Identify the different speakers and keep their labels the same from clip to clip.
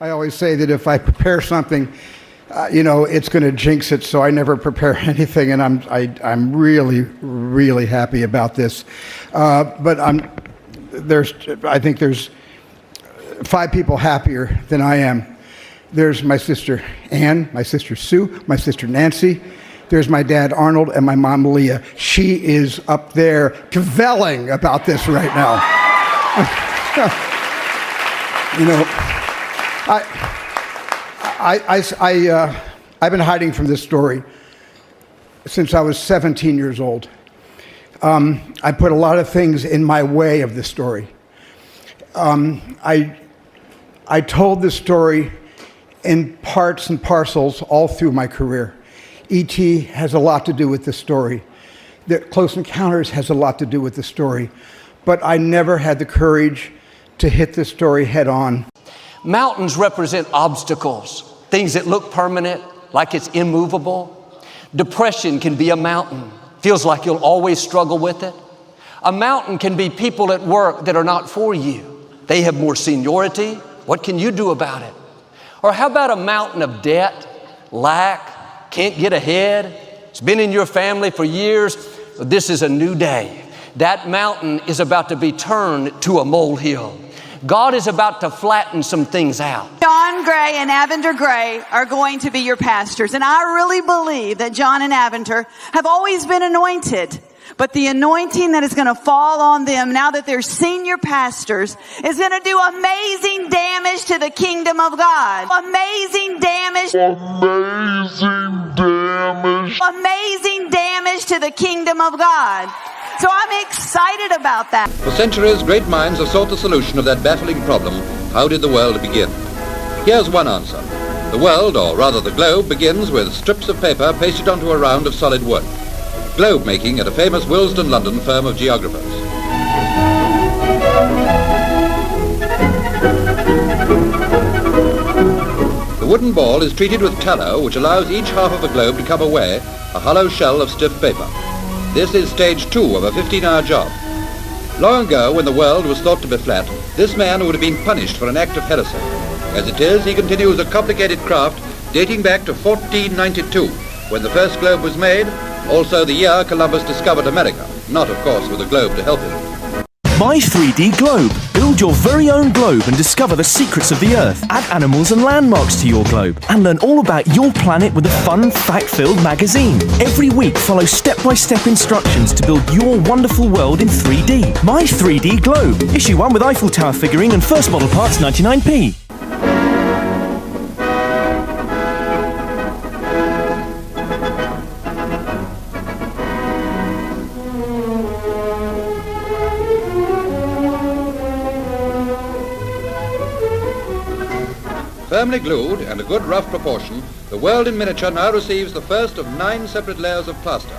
Speaker 1: I always say that if I prepare something, it's going to jinx it, so I never prepare anything, and I'm really, really happy about this. But I think there's 5 people happier than I am. There's my sister Ann, my sister Sue, my sister Nancy. There's my dad Arnold and my mom Leah. She is up there cavelling about this right now. I've been hiding from this story since I was 17 years old. I put a lot of things in my way of this story. I told this story in parts and parcels all through my career. E.T. has a lot to do with this story. The Close Encounters has a lot to do with the story. But I never had the courage to hit this story head on.
Speaker 2: Mountains represent obstacles, things that look permanent, like it's immovable. Depression can be a mountain. Feels like you'll always struggle with it. A mountain can be people at work that are not for you. They have more seniority. What can you do about it? Or how about a mountain of debt, lack, can't get ahead? It's been in your family for years. This is a new day. That mountain is about to be turned to a molehill. God is about to flatten some things out.
Speaker 3: John Gray and Aventer Gray are going to be your pastors. And I really believe that John and Aventer have always been anointed. But the anointing that is going to fall on them now that they're senior pastors is going to do amazing damage to the kingdom of God. Amazing damage. Amazing damage. Amazing damage to the kingdom of God. So I'm excited about that.
Speaker 4: For centuries, great minds have sought the solution of that baffling problem: how did the world begin? Here's one answer. The world, or rather the globe, begins with strips of paper pasted onto a round of solid wood. Globe making at a famous Willesden, London firm of geographers. The wooden ball is treated with tallow, which allows each half of the globe to come away, a hollow shell of stiff paper. This is stage 2 of a 15-hour job. Long ago, when the world was thought to be flat, this man would have been punished for an act of heresy. As it is, he continues a complicated craft dating back to 1492, when the first globe was made, also the year Columbus discovered America, not, of course, with a globe to help him.
Speaker 5: My 3D Globe. Build your very own globe and discover the secrets of the Earth. Add animals and landmarks to your globe and learn all about your planet with a fun, fact-filled magazine. Every week, follow step-by-step instructions to build your wonderful world in 3D. My 3D Globe. Issue 1 with Eiffel Tower figurine and first model parts 99p.
Speaker 4: Firmly glued and a good rough proportion, the world in miniature now receives the first of 9 separate layers of plaster,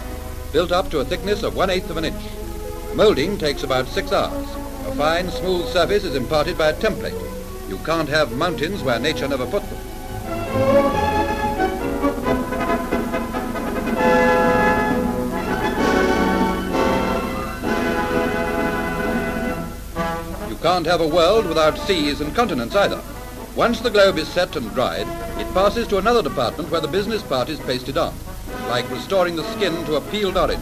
Speaker 4: built up to a thickness of 1/8 of an inch. Moulding takes about 6 hours. A fine, smooth surface is imparted by a template. You can't have mountains where nature never put them. You can't have a world without seas and continents either. Once the globe is set and dried, it passes to another department where the business part is pasted on, like restoring the skin to a peeled orange.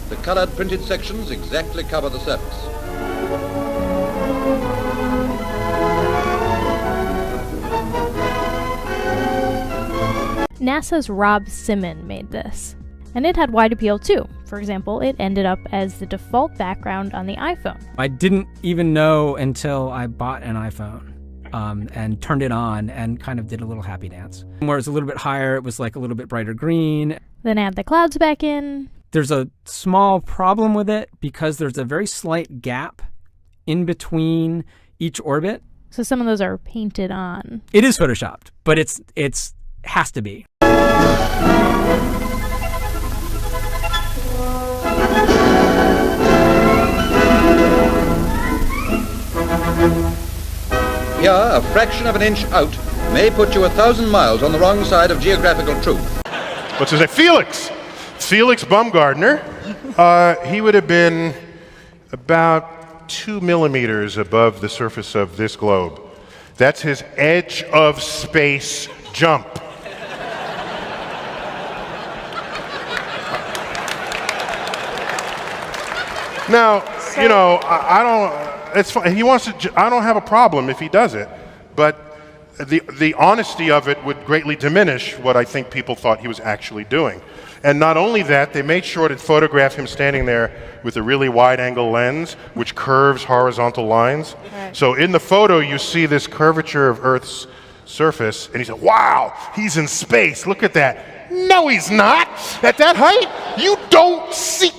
Speaker 4: The colored printed sections exactly cover the surface.
Speaker 6: NASA's Rob Simon made this, and it had wide appeal too. For example, it ended up as the default background on the iPhone.
Speaker 7: I didn't even know until I bought an iPhone. And turned it on and kind of did a little happy dance. Where it's a little bit higher, it was like a little bit brighter green.
Speaker 6: Then add the clouds back in.
Speaker 7: There's a small problem with it because there's a very slight gap in between each orbit.
Speaker 6: So some of those are painted on.
Speaker 7: It is photoshopped, but it's has to be.
Speaker 4: Here, a fraction of an inch out may put you 1,000 miles on the wrong side of geographical truth.
Speaker 8: What's his name? Felix Baumgartner. He would have been about 2 millimeters above the surface of this globe. That's his edge of space jump. Now, you know, I don't, it's fine. He wants to, I don't have a problem if he does it, but the honesty of it would greatly diminish what I think people thought he was actually doing. And not only that, they made sure to photograph him standing there with a really wide-angle lens, which curves horizontal lines. Right. So in the photo, you see this curvature of Earth's surface, and he said, wow, he's in space, look at that. No, he's not. At that height, you don't see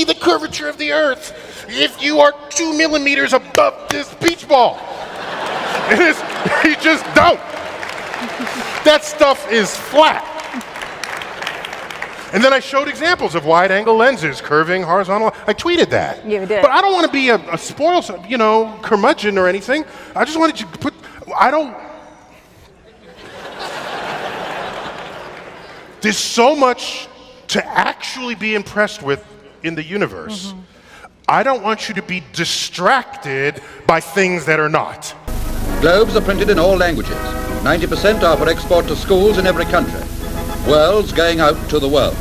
Speaker 8: the curvature of the Earth if you are 2 millimeters above this beach ball. You just don't. That stuff is flat. And then I showed examples of wide-angle lenses curving horizontal. I tweeted that.
Speaker 9: You did.
Speaker 8: But I don't want to be a spoiled, you know, curmudgeon or anything. I just wanted to put, there's so much to actually be impressed with in the universe. Mm-hmm. I don't want you to be distracted by things that are not.
Speaker 4: Globes are printed in all languages. 90% are for export to schools in every country. Worlds going out to the world.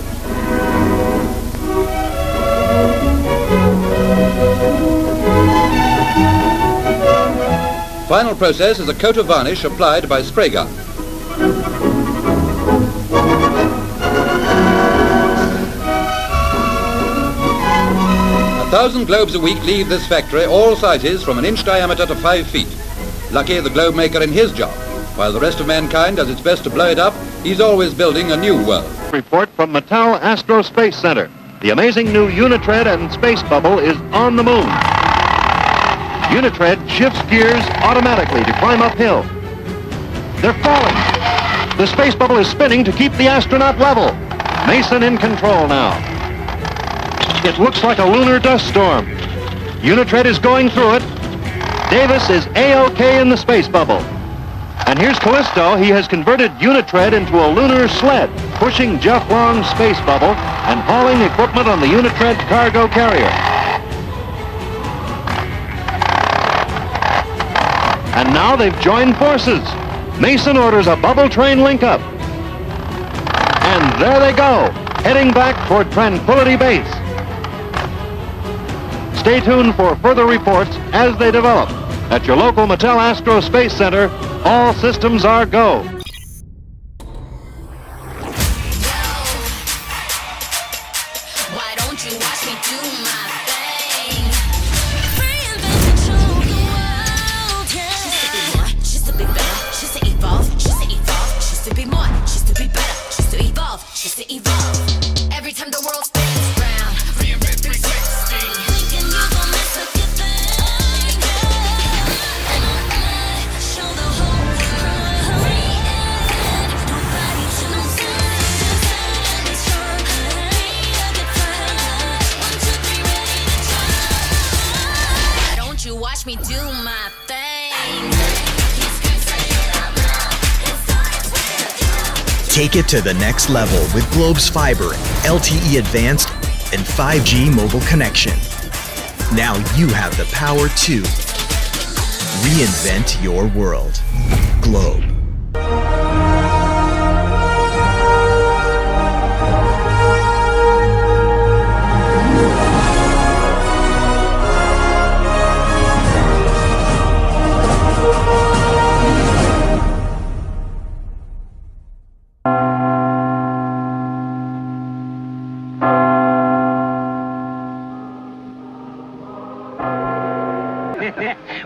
Speaker 4: Final process is a coat of varnish applied by spray gun. 1,000 globes a week leave this factory, all sizes from an inch diameter to 5 feet. Lucky the globe maker in his job. While the rest of mankind does its best to blow it up, he's always building a new world.
Speaker 10: Report from Mattel Astro Space Center. The amazing new Unitread and Space Bubble is on the moon. Unitread shifts gears automatically to climb uphill. They're falling. The Space Bubble is spinning to keep the astronaut level. Mason in control now. It looks like a lunar dust storm. Unitread is going through it. Davis is A-OK in the Space Bubble. And here's Callisto. He has converted Unitread into a lunar sled, pushing Jeff Long's Space Bubble and hauling equipment on the Unitread cargo carrier. And now they've joined forces. Mason orders a bubble train link-up. And there they go, heading back toward Tranquility Base. Stay tuned for further reports as they develop. At your local Mattel Astro Space Center, all systems are go.
Speaker 11: Why don't you watch me do my thing? Reinventing the world, yeah. She's to be better, she's to evolve, she's to evolve, she's to be more, she's to be better, she's to evolve, she's to evolve. Every time the world spins round, reinvent 360. Thinking you gon' miss a good thing, yeah. Show the whole world, reinvent. Nobody to know stand and strong. Ready to get fun. 1, 2, 3, ready to try. Why don't you watch me do my thing?
Speaker 12: Take it to the next level with Globe's fiber, LTE advanced, and 5G mobile connection. Now you have the power to reinvent your world. Globe.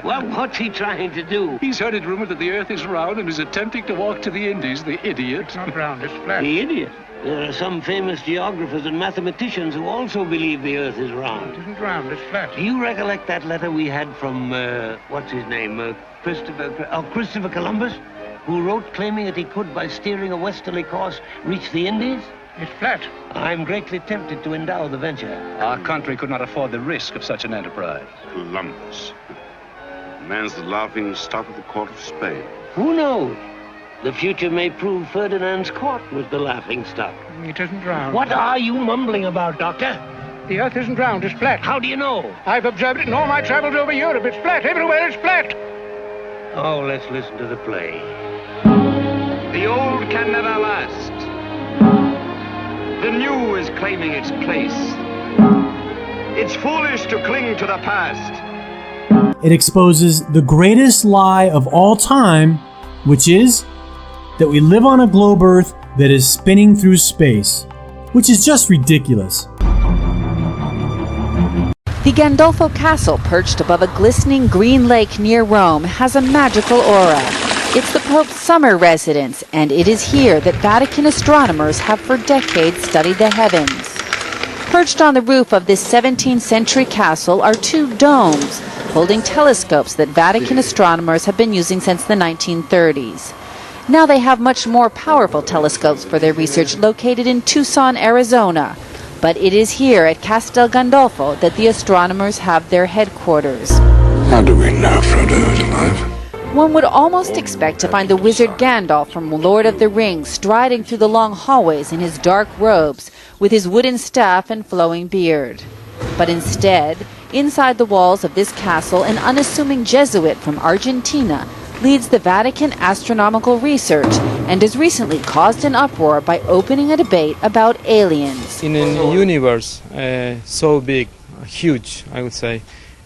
Speaker 13: Well, what's he trying to do?
Speaker 14: He's heard it rumored that the Earth is round and is attempting to walk to the Indies, the idiot. It's not round, it's flat.
Speaker 13: The idiot? There are some famous geographers and mathematicians who also believe the Earth is round.
Speaker 14: It isn't round, it's flat.
Speaker 13: Do you recollect that letter we had from, what's his name, Christopher Columbus, who wrote claiming that he could, by steering a westerly course, reach the Indies?
Speaker 14: It's flat.
Speaker 13: I'm greatly tempted to endow the venture.
Speaker 14: Our country could not afford the risk of such an enterprise.
Speaker 15: Columbus. Man's the laughing stock of the court of Spain.
Speaker 13: Who knows? The future may prove Ferdinand's court was the laughing stock.
Speaker 14: It isn't round.
Speaker 13: What are you mumbling about, Doctor?
Speaker 14: The Earth isn't round, it's flat.
Speaker 13: How do you know?
Speaker 14: I've observed it in all my travels over Europe. It's flat. Everywhere it's flat.
Speaker 13: Oh, let's listen to the play.
Speaker 15: The old can never last. The new is claiming its place. It's foolish to cling to the past.
Speaker 9: It exposes the greatest lie of all time, which is that we live on a globe Earth that is spinning through space, which is just ridiculous.
Speaker 16: The Gandolfo Castle, perched above a glistening green lake near Rome, has a magical aura. It's the Pope's summer residence, and it is here that Vatican astronomers have for decades studied the heavens. Perched on the roof of this 17th century castle are two domes, holding telescopes that Vatican astronomers have been using since the 1930s. Now they have much more powerful telescopes for their research located in Tucson, Arizona. But it is here at Castel Gandolfo that the astronomers have their headquarters.
Speaker 15: How do we know Frodo is alive?
Speaker 16: One would almost expect to find the wizard Gandalf from Lord of the Rings striding through the long hallways in his dark robes with his wooden staff and flowing beard. But instead, inside the walls of this castle, an unassuming Jesuit from Argentina leads the Vatican astronomical research and has recently caused an uproar by opening a debate about aliens.
Speaker 17: In a universe so big, huge, I would say,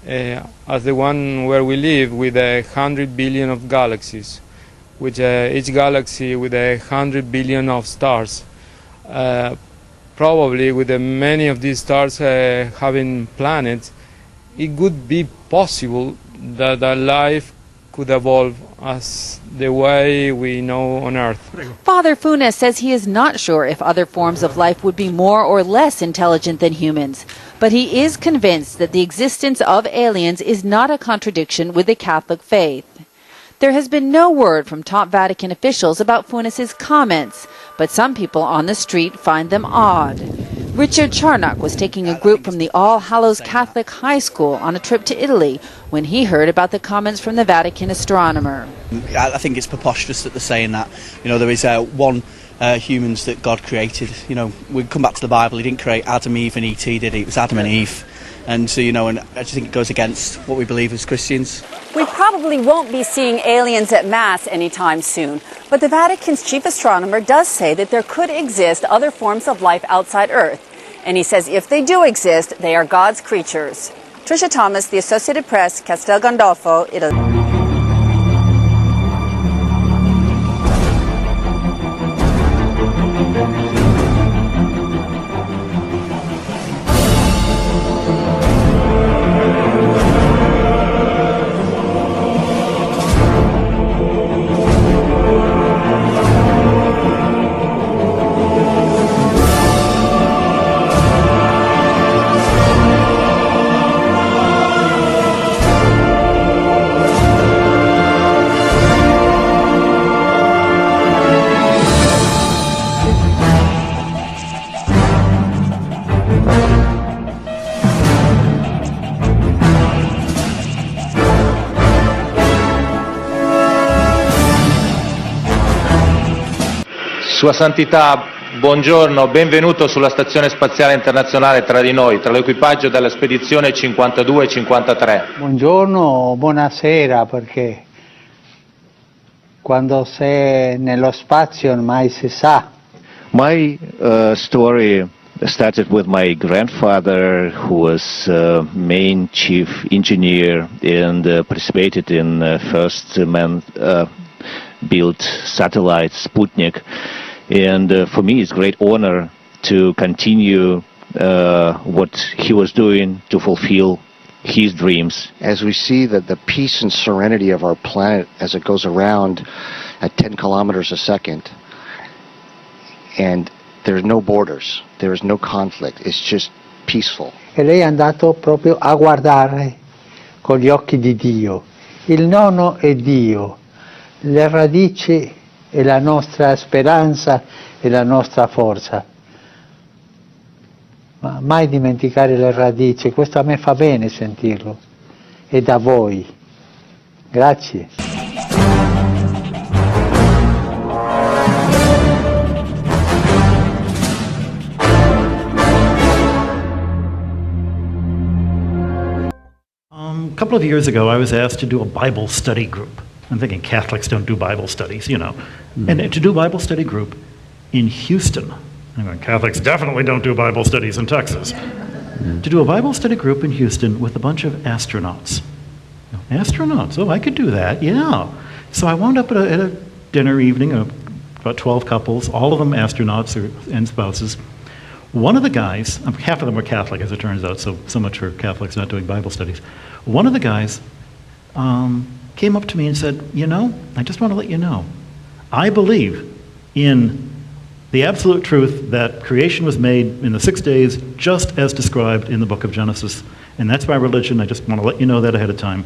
Speaker 17: as the one where we live, with 100 billion of galaxies, with each galaxy with 100 billion of stars, probably with many of these stars having planets, it would be possible that life could evolve as the way we know on Earth.
Speaker 16: Father Funes says he is not sure if other forms of life would be more or less intelligent than humans, but he is convinced that the existence of aliens is not a contradiction with the Catholic faith. There has been no word from top Vatican officials about Funes' comments, but some people on the street find them odd. Richard Charnock was taking a group from the All Hallows Catholic High School on a trip to Italy when he heard about the comments from the Vatican astronomer.
Speaker 18: I think it's preposterous that they're saying that. You know, there is one humans that God created. You know, we come back to the Bible. He didn't create Adam, Eve and E.T., did he? It was Adam and Eve. And so, you know, and I just think it goes against what we believe as Christians.
Speaker 19: We probably won't be seeing aliens at Mass anytime soon, but the Vatican's chief astronomer does say that there could exist other forms of life outside Earth. And he says if they do exist, they are God's creatures. Tricia Thomas, The Associated Press, Castel Gandolfo, Italy.
Speaker 20: Sua Santità, buongiorno, benvenuto sulla Stazione Spaziale Internazionale tra di noi, tra l'equipaggio della spedizione 52 e 53.
Speaker 21: Buongiorno, buonasera, perché quando sei nello spazio mai si sa.
Speaker 22: My story started with my grandfather, who was main chief engineer and participated in first man-built satellite Sputnik. And for me, it's a great honor to continue what he was doing to fulfill his dreams.
Speaker 23: As we see that the peace and serenity of our planet as it goes around at 10 kilometers a second, and there's no borders, there is no conflict, it's just peaceful.
Speaker 21: E lei è andato proprio a guardare con gli occhi di Dio. Il nono è Dio, le radici è la nostra speranza e la nostra forza. Ma mai dimenticare le radici, questo a me fa bene sentirlo. E da voi. Grazie.
Speaker 24: A couple of years ago, I was asked to do a Bible study group.
Speaker 1: I'm thinking Catholics don't do Bible studies, you know. And to do a Bible study group in Houston, I'm going, Catholics definitely don't do Bible studies in Texas. To do a Bible study group in Houston with a bunch of astronauts. Astronauts, oh, I could do that, yeah. So I wound up at a dinner evening of about 12 couples, all of them astronauts and spouses. One of the guys, half of them are Catholic as it turns out, so much for Catholics not doing Bible studies. One of the guys came up to me and said, you know, I just want to let you know, I believe in the absolute truth that creation was made in the 6 days just as described in the book of Genesis. And that's my religion. I just want to let you know that ahead of time.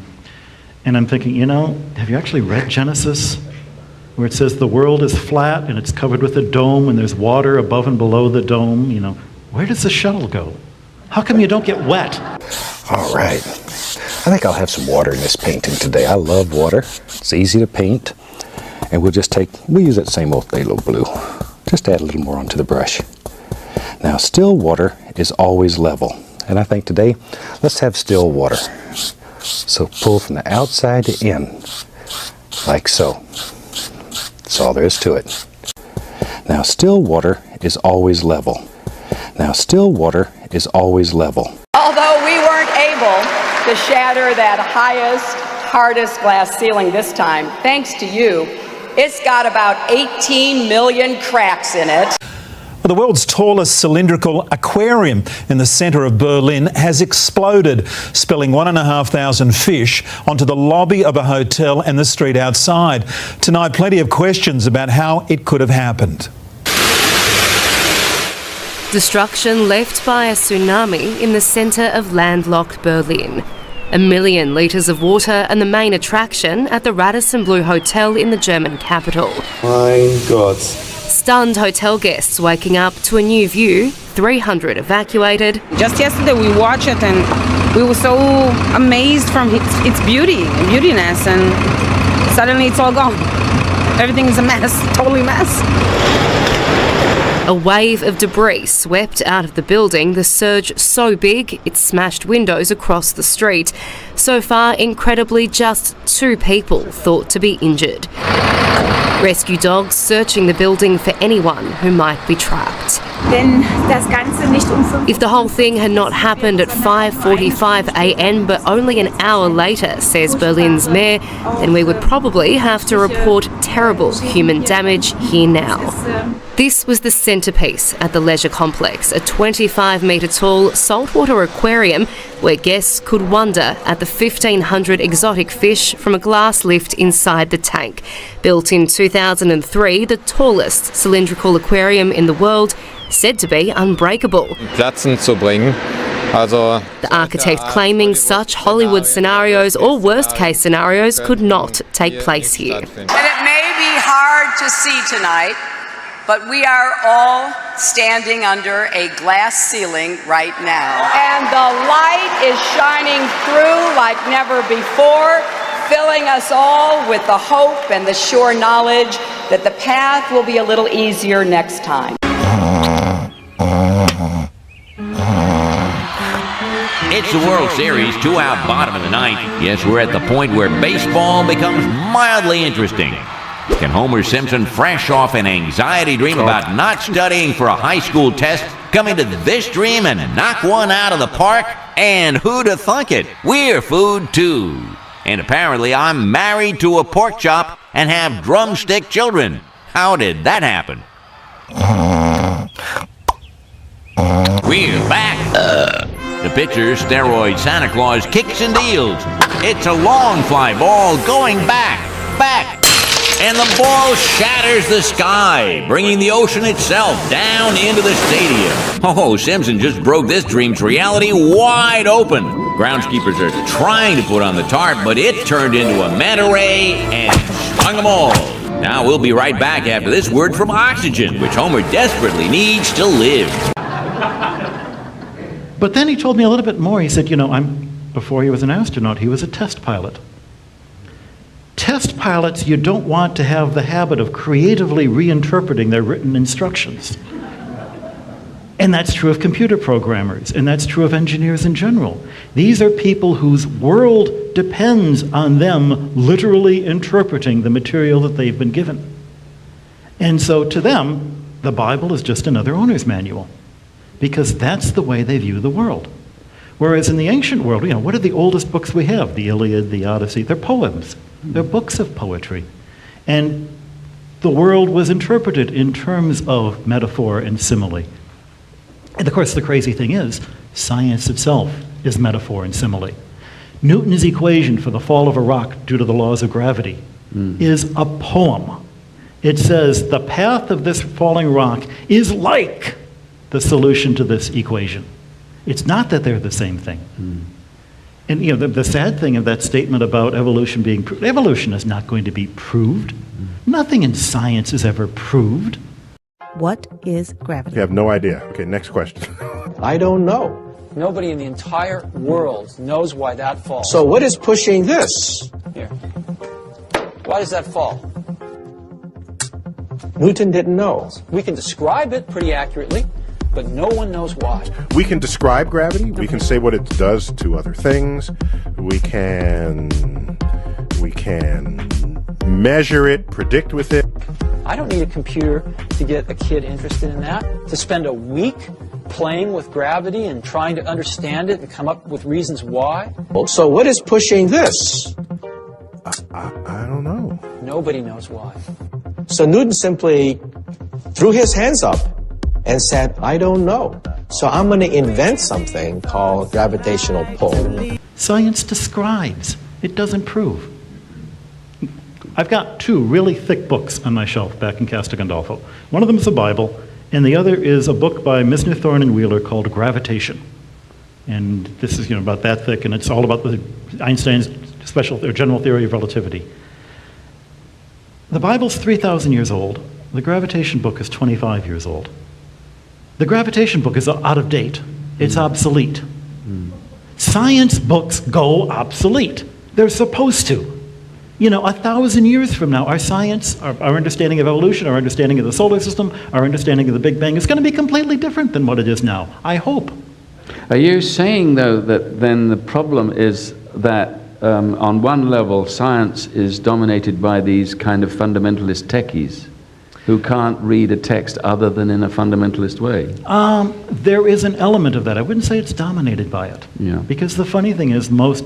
Speaker 1: And I'm thinking, you know, have you actually read Genesis? Where it says the world is flat and it's covered with a dome and there's water above and below the dome, you know. Where does the shuttle go? How come you don't get wet?
Speaker 2: All right. I think I'll have some water in this painting today. I love water. It's easy to paint. And we'll use that same old phthalo blue. Just add a little more onto the brush. Now, still water is always level. And I think today, let's have still water. So pull from the outside to in, like so. That's all there is to it. Now, still water is always level. Now, still water is always level.
Speaker 3: Although we weren't able to shatter that highest, hardest glass ceiling this time, thanks to you, it's got about 18 million cracks in it.
Speaker 24: Well, the world's tallest cylindrical aquarium in the centre of Berlin has exploded, spilling 1,500 fish onto the lobby of a hotel and the street outside. Tonight, plenty of questions about how it could have happened.
Speaker 25: Destruction left by a tsunami in the centre of landlocked Berlin. 1 million litres of water and the main attraction at the Radisson Blu Hotel in the German capital.
Speaker 26: Mein Gott.
Speaker 25: Stunned hotel guests waking up to a new view, 300 evacuated.
Speaker 27: Just yesterday we watched it and we were so amazed from its beautiness, and suddenly it's all gone. Everything is a mess, totally a mess.
Speaker 25: A wave of debris swept out of the building, the surge so big it smashed windows across the street. So far, incredibly, just 2 people thought to be injured. Rescue dogs searching the building for anyone who might be trapped. If the whole thing had not happened at 5:45 a.m. but only an hour later, says Berlin's mayor, then we would probably have to report terrible human damage here now. This was the centrepiece at the leisure complex, a 25-metre tall saltwater aquarium where guests could wonder at the 1,500 exotic fish from a glass lift inside the tank. Built in 2003, the tallest cylindrical aquarium in the world, said to be unbreakable.
Speaker 17: Platzen zu bringen.
Speaker 25: The architect claiming such Hollywood scenarios or worst-case scenarios could not take place here.
Speaker 3: And it may be hard to see tonight, but we are all standing under a glass ceiling right now. And the light is shining through like never before, filling us all with the hope and the sure knowledge that the path will be a little easier next time.
Speaker 28: It's the World Series, 2 out, bottom of the ninth. Yes, we're at the point where baseball becomes mildly interesting. Can Homer Simpson, fresh off an anxiety dream about not studying for a high school test, come into this dream and knock one out of the park? And who'd have thunk it? We're food too. And apparently I'm married to a pork chop and have drumstick children. How did that happen? We're back. The pitcher, steroid Santa Claus, kicks and deals. It's a long fly ball going back, and the ball shatters the sky, bringing the ocean itself down into the stadium. Oh, Simpson just broke this dream's reality wide open. Groundskeepers are trying to put on the tarp, but it turned into a manta ray and stung them all. Now we'll be right back after this word from oxygen, which Homer desperately needs to live.
Speaker 1: But then he told me a little bit more. He said, you know, before he was an astronaut, he was a test pilot. Test pilots, you don't want to have the habit of creatively reinterpreting their written instructions. And that's true of computer programmers, and that's true of engineers in general. These are people whose world depends on them literally interpreting the material that they've been given. And so to them, the Bible is just another owner's manual, because that's the way they view the world. Whereas in the ancient world, what are the oldest books we have? The Iliad, the Odyssey, they're poems. They're books of poetry. And the world was interpreted in terms of metaphor and simile. And of course, the crazy thing is, science itself is metaphor and simile. Newton's equation for the fall of a rock due to the laws of gravity is a poem. It says the path of this falling rock is like the solution to this equation. It's not that they're the same thing. And the sad thing of that statement about evolution being proved, evolution is not going to be proved. Nothing in science is ever proved.
Speaker 4: What is gravity?
Speaker 5: You have no idea. Okay, next question.
Speaker 6: I don't know.
Speaker 7: Nobody in the entire world knows why that falls.
Speaker 6: So what is pushing this?
Speaker 7: Here. Why does that fall?
Speaker 6: Newton didn't know.
Speaker 7: We can describe it pretty accurately, but no one knows why.
Speaker 5: We can describe gravity. We can say what it does to other things. We can measure it, predict with it.
Speaker 7: I don't need a computer to get a kid interested in that. To spend a week playing with gravity and trying to understand it and come up with reasons why.
Speaker 6: So what is pushing this?
Speaker 5: I don't know.
Speaker 7: Nobody knows why.
Speaker 6: So Newton simply threw his hands up and said, I don't know. So I'm going to invent something called gravitational pull.
Speaker 1: Science describes. It doesn't prove. I've got two really thick books on my shelf back in Castor Gandolfo. One of them is a Bible, and the other is a book by Misner, Thorne, and Wheeler called Gravitation. And this is about that thick, and it's all about Einstein's general theory of relativity. The Bible's 3,000 years old. The Gravitation book is 25 years old. The Gravitation book is out of date. It's obsolete. Science books go obsolete. They're supposed to. 1,000 years from now, our science, our understanding of evolution, our understanding of the solar system, our understanding of the Big Bang is going to be completely different than what it is now. I hope.
Speaker 8: Are you saying, though, that then the problem is that on one level, science is dominated by these kind of fundamentalist techies who can't read a text other than in a fundamentalist way?
Speaker 1: There is an element of that. I wouldn't say it's dominated by it.
Speaker 8: Yeah.
Speaker 1: Because the funny thing is most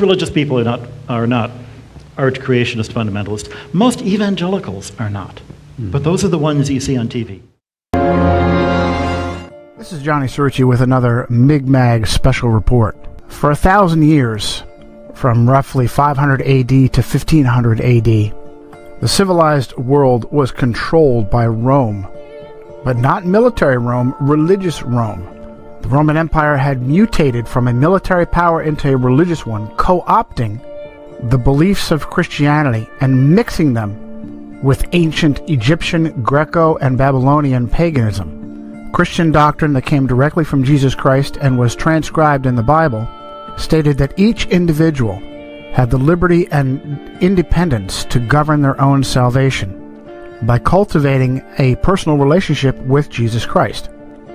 Speaker 1: religious people are not arch creationist fundamentalists. Most evangelicals are not. But those are the ones you see on TV.
Speaker 10: This is Johnny Cerrucci with another Mig-Mag special report. For 1,000 years, from roughly 500 AD to 1500 AD, the civilized world was controlled by Rome. But not military Rome, religious Rome. The Roman Empire had mutated from a military power into a religious one, co-opting the beliefs of Christianity and mixing them with ancient Egyptian, Greco, and Babylonian paganism. Christian doctrine that came directly from Jesus Christ and was transcribed in the Bible stated that each individual had the liberty and independence to govern their own salvation by cultivating a personal relationship with Jesus Christ.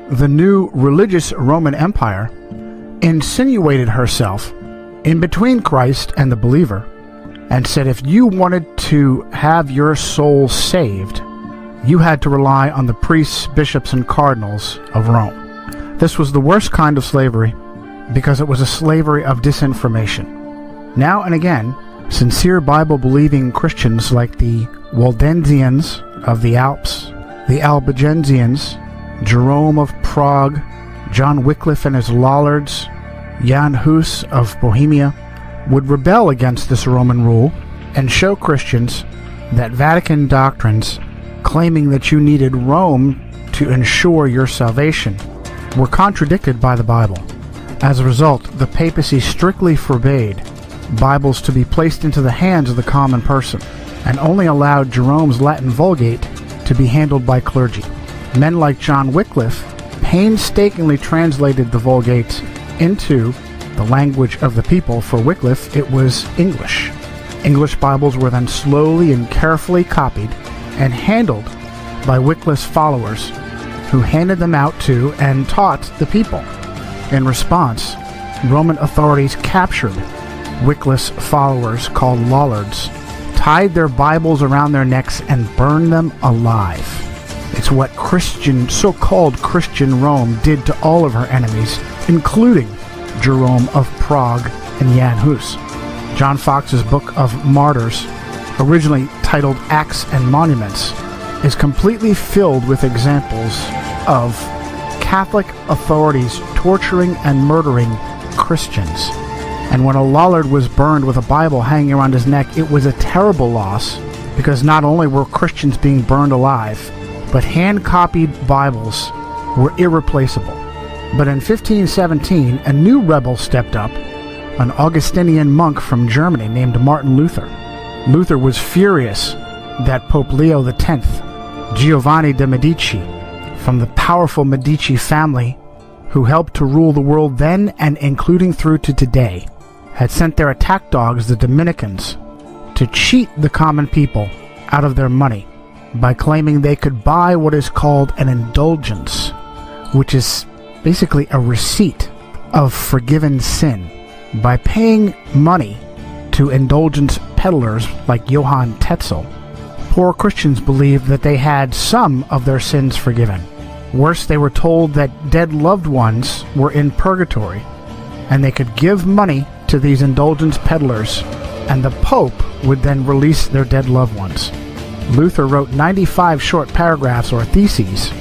Speaker 10: The new religious Roman Empire insinuated herself in between Christ and the believer and said if you wanted to have your soul saved, you had to rely on the priests, bishops, and cardinals of Rome. This was the worst kind of slavery because it was a slavery of disinformation. Now and again, sincere Bible-believing Christians like the Waldensians of the Alps, the Albigensians, Jerome of Prague, John Wycliffe and his Lollards, Jan Hus of Bohemia, would rebel against this Roman rule and show Christians that Vatican doctrines claiming that you needed Rome to ensure your salvation were contradicted by the Bible. As a result, the papacy strictly forbade Bibles to be placed into the hands of the common person and only allowed Jerome's Latin Vulgate to be handled by clergy. Men like John Wycliffe painstakingly translated the Vulgate into the language of the people. For Wycliffe, it was English. English Bibles were then slowly and carefully copied and handled by Wycliffe's followers who handed them out to and taught the people. In response, Roman authorities captured Wycliffe's followers called Lollards, tied their Bibles around their necks, and burned them alive. It's what so-called Christian Rome did to all of her enemies, including Jerome of Prague and Jan Hus. John Fox's Book of Martyrs, originally titled Acts and Monuments, is completely filled with examples of Catholic authorities torturing and murdering Christians. And when a Lollard was burned with a Bible hanging around his neck, it was a terrible loss, because not only were Christians being burned alive, but hand-copied Bibles were irreplaceable. But in 1517, a new rebel stepped up, an Augustinian monk from Germany named Martin Luther. Luther was furious that Pope Leo X, Giovanni de' Medici, from the powerful Medici family who helped to rule the world then and including through to today, had sent their attack dogs, the Dominicans, to cheat the common people out of their money by claiming they could buy what is called an indulgence, which is basically a receipt of forgiven sin. By paying money to indulgence peddlers like Johann Tetzel, poor Christians believed that they had some of their sins forgiven. Worse, they were told that dead loved ones were in purgatory, and they could give money to these indulgence peddlers, and the Pope would then release their dead loved ones. Luther wrote 95 short paragraphs or theses,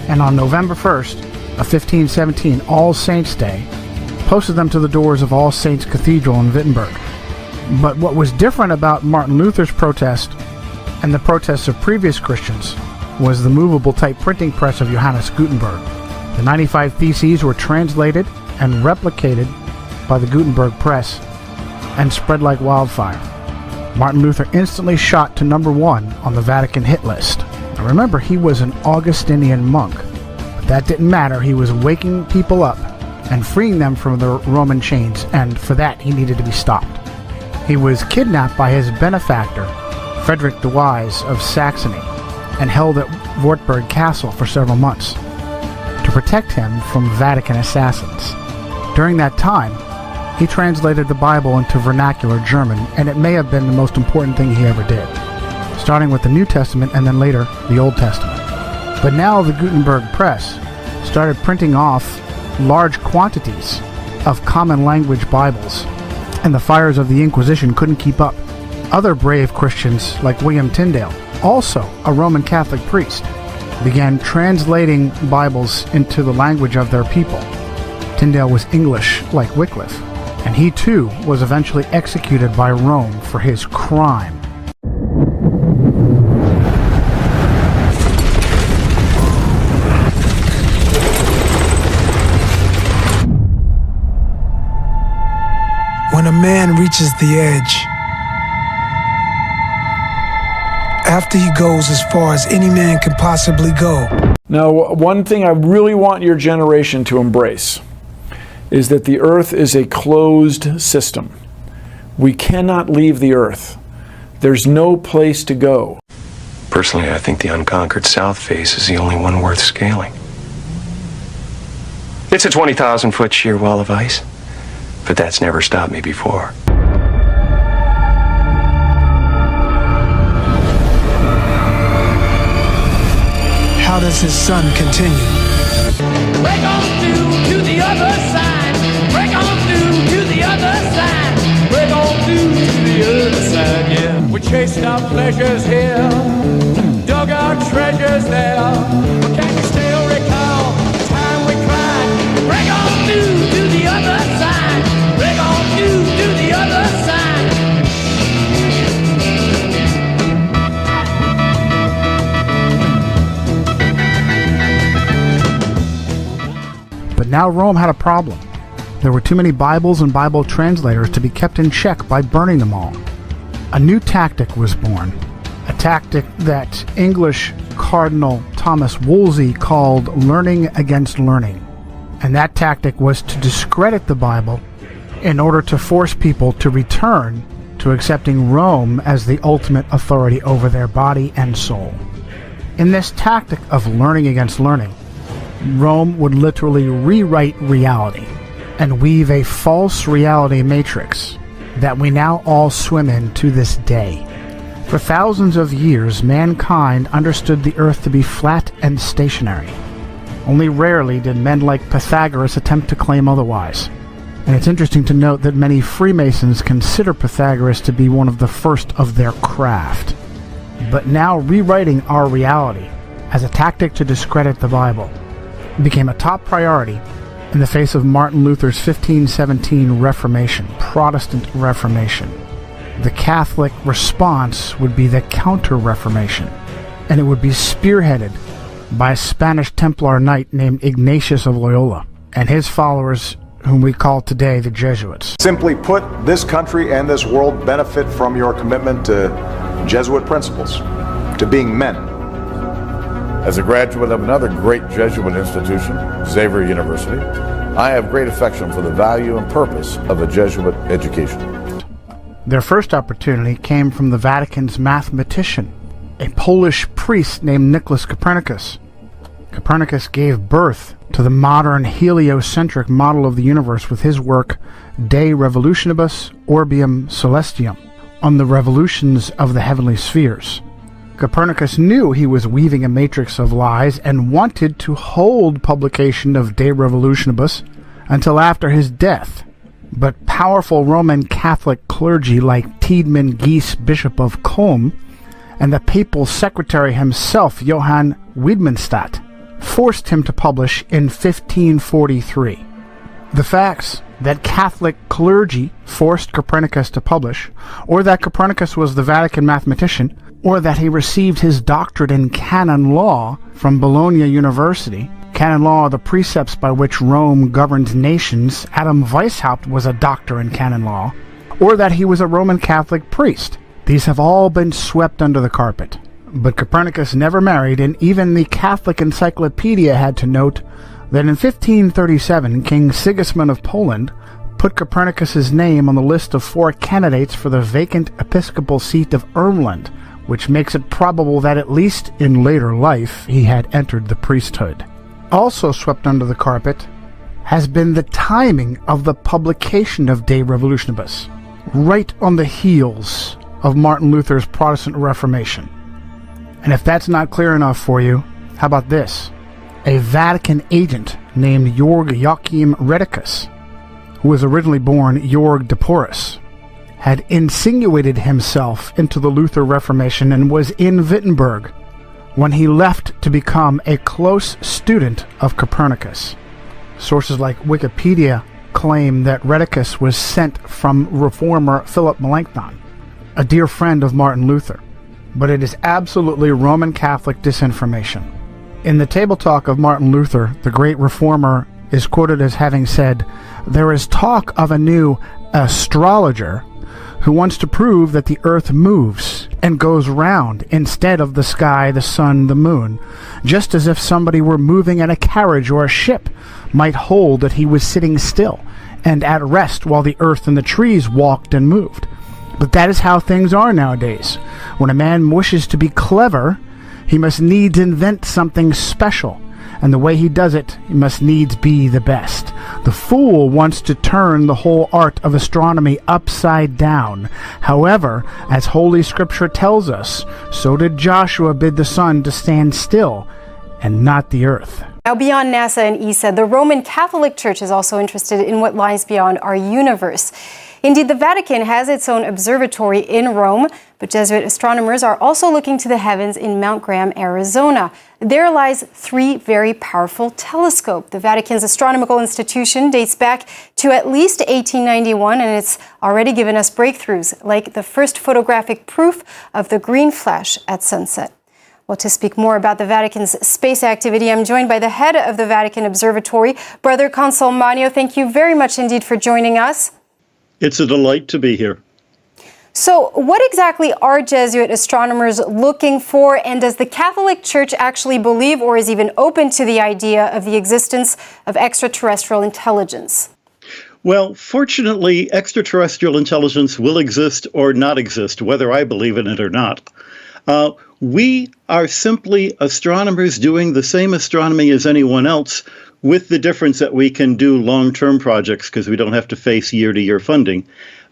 Speaker 10: and on November 1st of 1517, All Saints' Day, posted them to the doors of All Saints Cathedral in Wittenberg. But what was different about Martin Luther's protest and the protests of previous Christians was the movable type printing press of Johannes Gutenberg. The 95 theses were translated and replicated by the Gutenberg press and spread like wildfire. Martin Luther instantly shot to number 1 on the Vatican hit list. Now remember, he was an Augustinian monk, but that didn't matter. He was waking people up and freeing them from the Roman chains, and for that he needed to be stopped. He was kidnapped by his benefactor, Frederick the Wise of Saxony, and held at Wartburg Castle for several months to protect him from Vatican assassins. During that time, he translated the Bible into vernacular German, and it may have been the most important thing he ever did, starting with the New Testament and then later the Old Testament. But now the Gutenberg press started printing off large quantities of common language Bibles, and the fires of the Inquisition couldn't keep up. Other brave Christians, like William Tyndale, also a Roman Catholic priest, began translating Bibles into the language of their people. Tyndale was English, like Wycliffe, and he too was eventually executed by Rome for his crime.
Speaker 9: When a man reaches the edge, after he goes as far as any man can possibly go.
Speaker 11: Now, one thing I really want your generation to embrace is that the earth is a closed system. We cannot leave the earth. There's no place to go.
Speaker 12: Personally, I think the unconquered south face is the only one worth scaling. It's a 20,000-foot sheer wall of ice, but that's never stopped me before.
Speaker 9: How does his son continue?
Speaker 13: Break on through to the other side. Break on through to the other side. Break on through to the other side, yeah. We chased our pleasures here, dug our treasures there. But can you still recall the time we cried? Break on through to the other side. Break on through to the other side.
Speaker 10: But now Rome had a problem. There were too many Bibles and Bible translators to be kept in check by burning them all. A new tactic was born, a tactic that English Cardinal Thomas Wolsey called learning against learning. And that tactic was to discredit the Bible in order to force people to return to accepting Rome as the ultimate authority over their body and soul. In this tactic of learning against learning, Rome would literally rewrite reality and weave a false reality matrix that we now all swim in to this day. For thousands of years, mankind understood the earth to be flat and stationary. Only rarely did men like Pythagoras attempt to claim otherwise. And it's interesting to note that many Freemasons consider Pythagoras to be one of the first of their craft. But now rewriting our reality as a tactic to discredit the Bible became a top priority in the face of Martin Luther's 1517 Reformation, Protestant Reformation. The Catholic response would be the Counter-Reformation, and it would be spearheaded by a Spanish Templar knight named Ignatius of Loyola and his followers, whom we call today the Jesuits.
Speaker 14: Simply put, this country and this world benefit from your commitment to Jesuit principles, to being men.
Speaker 15: As a graduate of another great Jesuit institution, Xavier University, I have great affection for the value and purpose of a Jesuit education.
Speaker 10: Their first opportunity came from the Vatican's mathematician, a Polish priest named Nicholas Copernicus. Copernicus gave birth to the modern heliocentric model of the universe with his work De Revolutionibus Orbium Celestium, on the revolutions of the heavenly spheres. Copernicus knew he was weaving a matrix of lies and wanted to hold publication of De Revolutionibus until after his death. But powerful Roman Catholic clergy like Tiedemann Gies, Bishop of Culm, and the papal secretary himself, Johann Wiedmanstadt, forced him to publish in 1543. The facts that Catholic clergy forced Copernicus to publish, or that Copernicus was the Vatican mathematician, or that he received his doctorate in canon law from Bologna University. Canon law are the precepts by which Rome governed nations. Adam Weishaupt was a doctor in canon law. Or that he was a Roman Catholic priest. These have all been swept under the carpet. But Copernicus never married, and even the Catholic Encyclopedia had to note that in 1537, King Sigismund of Poland put Copernicus's name on the list of 4 candidates for the vacant episcopal seat of Ermland, which makes it probable that at least in later life he had entered the priesthood. Also swept under the carpet has been the timing of the publication of De Revolutionibus, right on the heels of Martin Luther's Protestant Reformation. And if that's not clear enough for you, how about this? A Vatican agent named Georg Joachim Redicus, who was originally born Georg de Porus, had insinuated himself into the Luther Reformation and was in Wittenberg when he left to become a close student of Copernicus. Sources like Wikipedia claim that Redicus was sent from reformer Philip Melanchthon, a dear friend of Martin Luther, but it is absolutely Roman Catholic disinformation. In the Table Talk of Martin Luther, the great reformer is quoted as having said, "There is talk of a new astrologer who wants to prove that the earth moves and goes round instead of the sky, the sun, the moon, just as if somebody were moving in a carriage or a ship might hold that he was sitting still and at rest while the earth and the trees walked and moved. But that is how things are nowadays. When a man wishes to be clever, he must needs invent something special, and the way he does it, he must needs be the best. The fool wants to turn the whole art of astronomy upside down. However, as Holy Scripture tells us, so did Joshua bid the sun to stand still, and not the earth."
Speaker 16: Now, beyond NASA and ESA, the Roman Catholic Church is also interested in what lies beyond our universe. Indeed, the Vatican has its own observatory in Rome, but Jesuit astronomers are also looking to the heavens in Mount Graham, Arizona. There lies 3 very powerful telescopes. The Vatican's astronomical institution dates back to at least 1891, and it's already given us breakthroughs, like the first photographic proof of the green flash at sunset. Well, to speak more about the Vatican's space activity, I'm joined by the head of the Vatican Observatory, Brother Consul Magno. Thank you very much indeed for joining us.
Speaker 18: It's a delight to be here.
Speaker 16: So what exactly are Jesuit astronomers looking for, and does the Catholic Church actually believe or is even open to the idea of the existence of extraterrestrial intelligence?
Speaker 18: Well, fortunately, extraterrestrial intelligence will exist or not exist, whether I believe in it or not. We are simply astronomers doing the same astronomy as anyone else, with the difference that we can do long-term projects because we don't have to face year-to-year funding.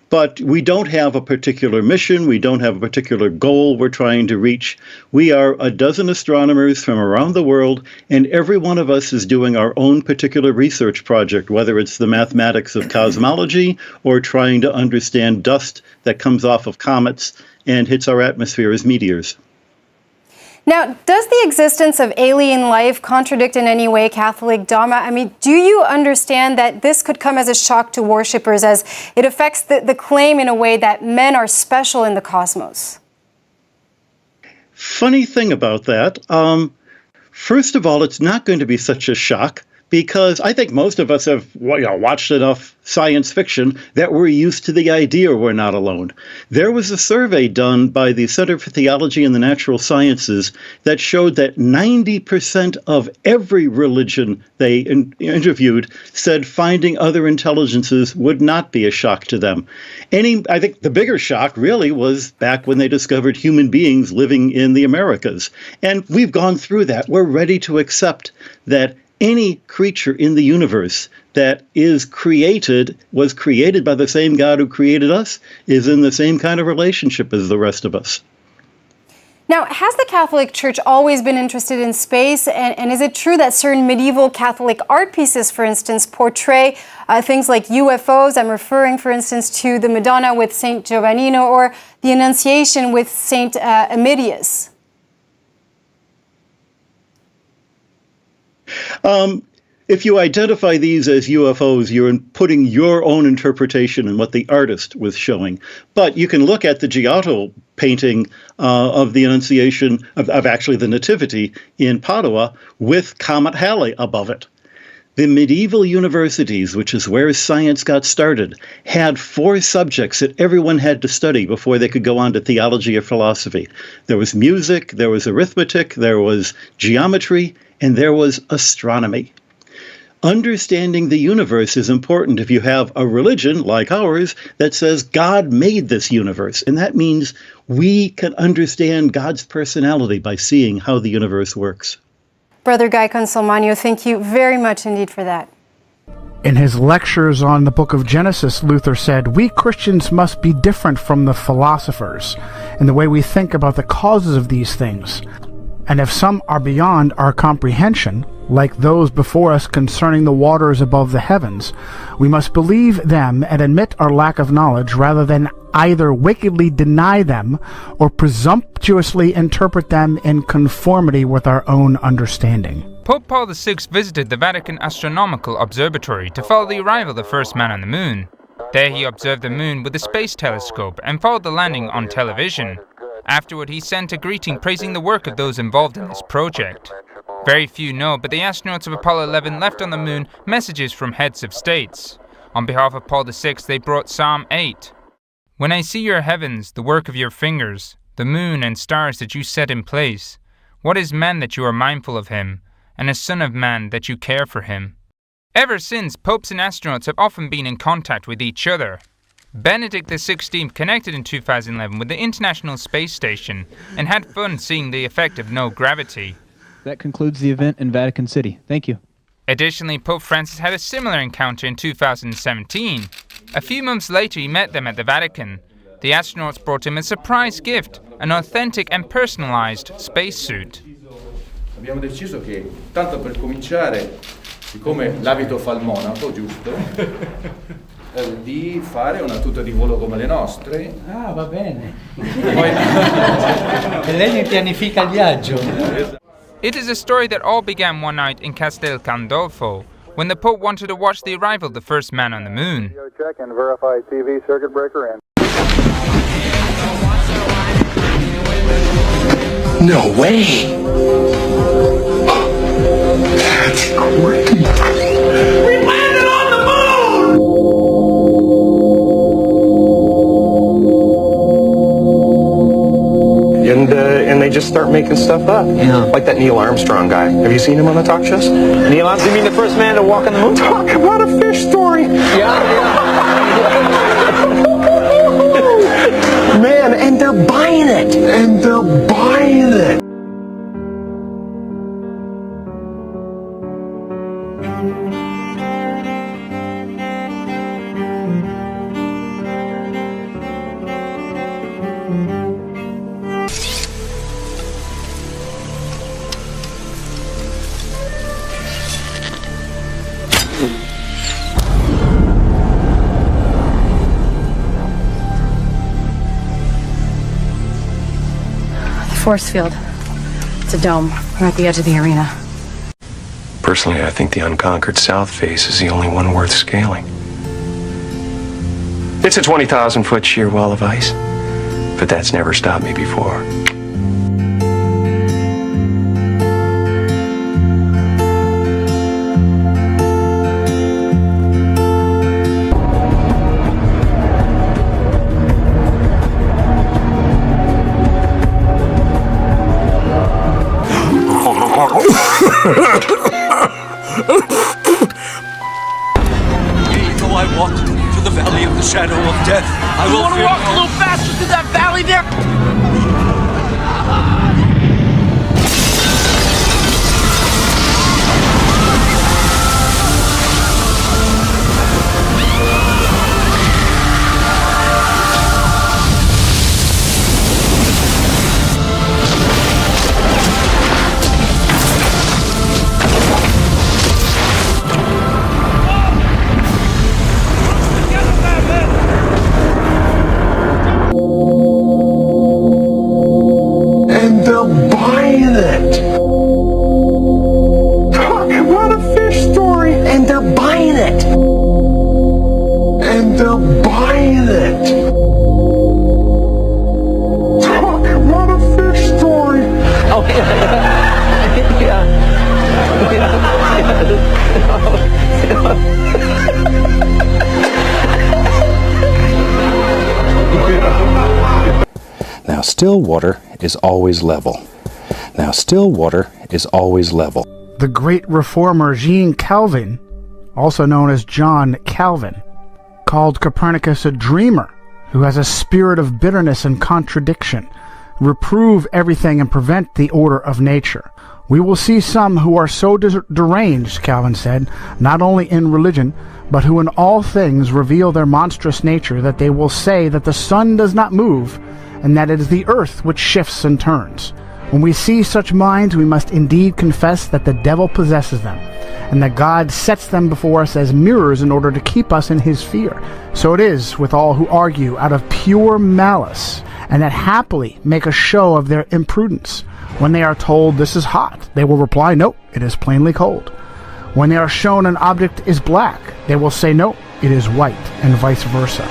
Speaker 18: But we don't have a particular mission. We don't have a particular goal we're trying to reach. We are a dozen astronomers from around the world, and every one of us is doing our own particular research project, whether it's the mathematics of cosmology or trying to understand dust that comes off of comets and hits our atmosphere as meteors.
Speaker 16: Now, does the existence of alien life contradict in any way Catholic dogma? I mean, do you understand that this could come as a shock to worshippers as it affects the claim in a way that men are special in the cosmos?
Speaker 18: Funny thing about that, first of all, it's not going to be such a shock because I think most of us have watched enough science fiction that we're used to the idea we're not alone. There was a survey done by the Center for Theology and the Natural Sciences that showed that 90% of every religion they interviewed said finding other intelligences would not be a shock to them. I think the bigger shock really was back when they discovered human beings living in the Americas. And we've gone through that. We're ready to accept that any creature in the universe that was created by the same God who created us, is in the same kind of relationship as the rest of us.
Speaker 16: Now, has the Catholic Church always been interested in space? And is it true that certain medieval Catholic art pieces, for instance, portray things like UFOs? I'm referring, for instance, to the Madonna with Saint Giovannino or the Annunciation with Saint Emilius.
Speaker 18: If you identify these as UFOs, you're putting your own interpretation in what the artist was showing. But you can look at the Giotto painting of the Annunciation, of actually the Nativity in Padua, with Comet Halley above it. The medieval universities, which is where science got started, had 4 subjects that everyone had to study before they could go on to theology or philosophy. There was music, there was arithmetic, there was geometry, and there was astronomy. Understanding the universe is important if you have a religion like ours that says God made this universe. And that means we can understand God's personality by seeing how the universe works.
Speaker 16: Brother Guy Consolmagno, thank you very much indeed for that.
Speaker 10: In his lectures on the book of Genesis, Luther said, "We Christians must be different from the philosophers in the way we think about the causes of these things. And if some are beyond our comprehension, like those before us concerning the waters above the heavens, we must believe them and admit our lack of knowledge rather than either wickedly deny them or presumptuously interpret them in conformity with our own understanding."
Speaker 2: Pope Paul VI visited the Vatican Astronomical Observatory to follow the arrival of the first man on the moon. There he observed the moon with a space telescope and followed the landing on television. Afterward, he sent a greeting praising the work of those involved in this project. Very few know, but the astronauts of Apollo 11 left on the moon messages from heads of states. On behalf of Paul VI, they brought Psalm 8. "When I see your heavens, the work of your fingers, the moon and stars that you set in place, what is man that you are mindful of him, and a son of man that you care for him?" Ever since, popes and astronauts have often been in contact with each other. Benedict XVI connected in 2011 with the International Space Station and had fun seeing the effect of no gravity.
Speaker 19: That concludes the event in Vatican City. Thank you.
Speaker 2: Additionally, Pope Francis had a similar encounter in 2017. A few months later, he met them at the Vatican. The astronauts brought him a surprise gift, an authentic and personalized spacesuit.
Speaker 15: Abbiamo deciso che, tanto per cominciare, siccome l'abito fa il monaco, giusto? Di fare una tuta di volo come le nostre.
Speaker 20: Ah, va bene. E lei mi pianifica il viaggio.
Speaker 2: It is a story that all began one night in Castel Gandolfo, when the Pope wanted to watch the arrival of the first man on the moon.
Speaker 14: Check and verify TV circuit breaker in.
Speaker 13: No way! That's great! We landed on the
Speaker 12: And they just start making stuff up. Yeah. Like that Neil Armstrong guy. Have you seen him on the talk shows?
Speaker 6: Neil Armstrong, you mean the first man to walk on the moon?
Speaker 12: Talk about a fish story.
Speaker 6: Man, and they're buying it.
Speaker 13: And they're buying it.
Speaker 17: force field. It's a dome. We're at the edge of the arena.
Speaker 12: Personally, I think the unconquered south face is the only one worth scaling. It's a 20,000-foot sheer wall of ice, but that's never stopped me before.
Speaker 13: Though I walk through the valley of the shadow of death, I will
Speaker 21: want to
Speaker 13: fear
Speaker 21: walk
Speaker 13: no-
Speaker 21: a little faster through that valley there?
Speaker 13: And they're buying it. Talk about a fish story. And they're buying it. And they're buying it. Talk about a fish story. Oh,
Speaker 22: Now still water is always level. Now still water is always level.
Speaker 10: The great reformer Jean Calvin, also known as John Calvin, called Copernicus a dreamer who has a spirit of bitterness and contradiction, reprove everything and prevent the order of nature. We will see some who are so deranged, Calvin said, not only in religion, but who in all things reveal their monstrous nature, that they will say that the sun does not move, and that it is the earth which shifts and turns. When we see such minds, we must indeed confess that the devil possesses them, and that God sets them before us as mirrors in order to keep us in his fear. So it is with all who argue out of pure malice, and that happily make a show of their imprudence. When they are told this is hot, they will reply, no, it is plainly cold. When they are shown an object is black, they will say, no, it is white, and vice versa.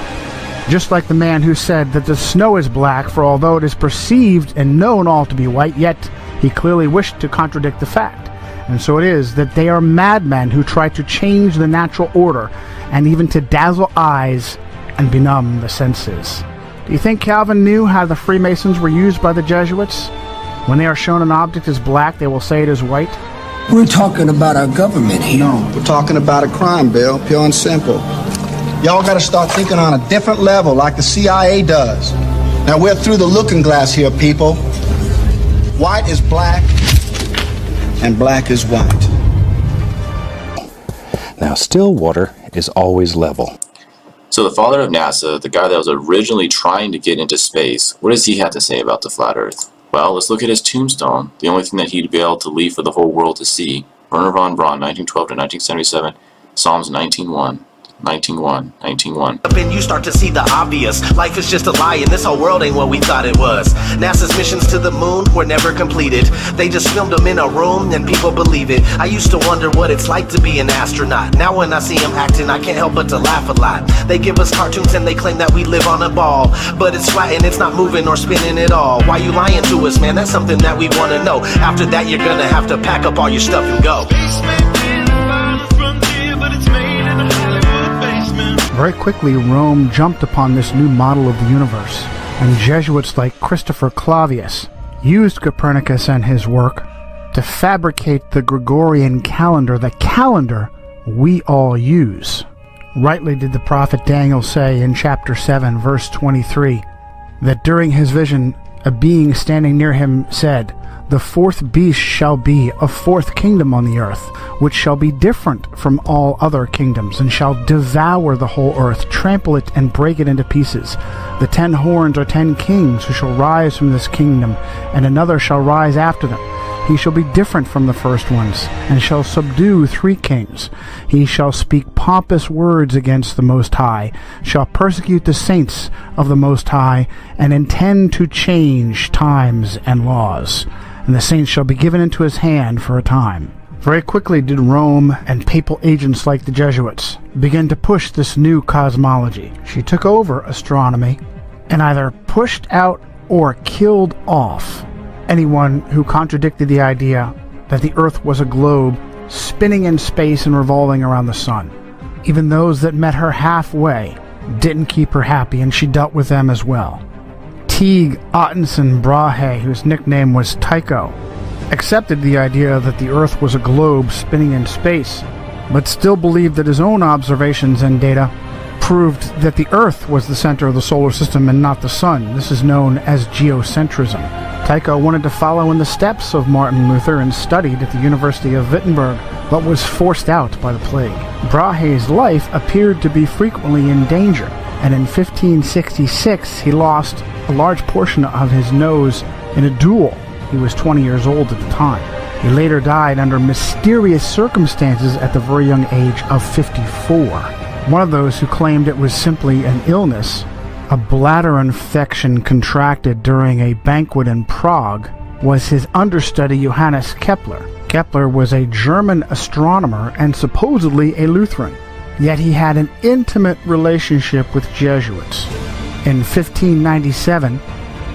Speaker 10: Just like the man who said that the snow is black, for although it is perceived and known all to be white, yet he clearly wished to contradict the fact. And so it is that they are madmen who try to change the natural order, and even to dazzle eyes and benumb the senses. Do you think Calvin knew how the Freemasons were used by the Jesuits? When they are shown an object is black, they will say it is white.
Speaker 23: We're talking about our government here. No, we're talking about a crime, Bill, pure and simple. Y'all got to start thinking on a different level, like the CIA does. Now, we're through the looking glass here, people. White is black, and black is white.
Speaker 22: Now still water is always level.
Speaker 24: So the father of NASA, the guy that was originally trying to get into space, what does he have to say about the flat Earth? Well, let's look at his tombstone. The only thing that he'd be able to leave for the whole world to see. Werner von Braun, 1912 to 1977, Psalms 19:1. 19:1.
Speaker 25: And you start to see the obvious. Life is just a lie and this whole world ain't what we thought it was. NASA's missions to the moon were never completed. They just filmed them in a room and people believe it. I used to wonder what it's like to be an astronaut. Now when I see them acting, I can't help but to laugh a lot. They give us cartoons and they claim that we live on a ball, but it's flat and it's not moving or spinning at all. Why you lying to us, man? That's something that we want to know. After that, you're gonna have to pack up all your stuff and go.
Speaker 10: Very quickly, Rome jumped upon this new model of the universe, and Jesuits like Christopher Clavius used Copernicus and his work to fabricate the Gregorian calendar, the calendar we all use. Rightly did the prophet Daniel say in chapter 7, verse 23, that during his vision, a being standing near him said, "The fourth beast shall be a fourth kingdom on the earth, which shall be different from all other kingdoms, and shall devour the whole earth, trample it, and break it into pieces. The 10 horns are 10 kings who shall rise from this kingdom, and another shall rise after them. He shall be different from the first ones, and shall subdue 3 kings. He shall speak pompous words against the Most High, shall persecute the saints of the Most High, and intend to change times and laws. And the saints shall be given into his hand for a time. Very quickly did Rome and papal agents like the Jesuits begin to push this new cosmology. She took over astronomy and either pushed out or killed off anyone who contradicted the idea that the Earth was a globe spinning in space and revolving around the sun. Even those that met her halfway didn't keep her happy, and she dealt with them as well. Teague Ottenson Brahe, whose nickname was Tycho, accepted the idea that the Earth was a globe spinning in space, but still believed that his own observations and data proved that the Earth was the center of the solar system and not the sun. This is known as geocentrism. Tycho wanted to follow in the steps of Martin Luther and studied at the University of Wittenberg, but was forced out by the plague. Brahe's life appeared to be frequently in danger, and in 1566 he lost a large portion of his nose in a duel. He was 20 years old at the time. He later died under mysterious circumstances at the very young age of 54. One of those who claimed it was simply an illness, a bladder infection contracted during a banquet in Prague, was his understudy Johannes Kepler. Kepler was a German astronomer and supposedly a Lutheran, yet he had an intimate relationship with Jesuits. In 1597,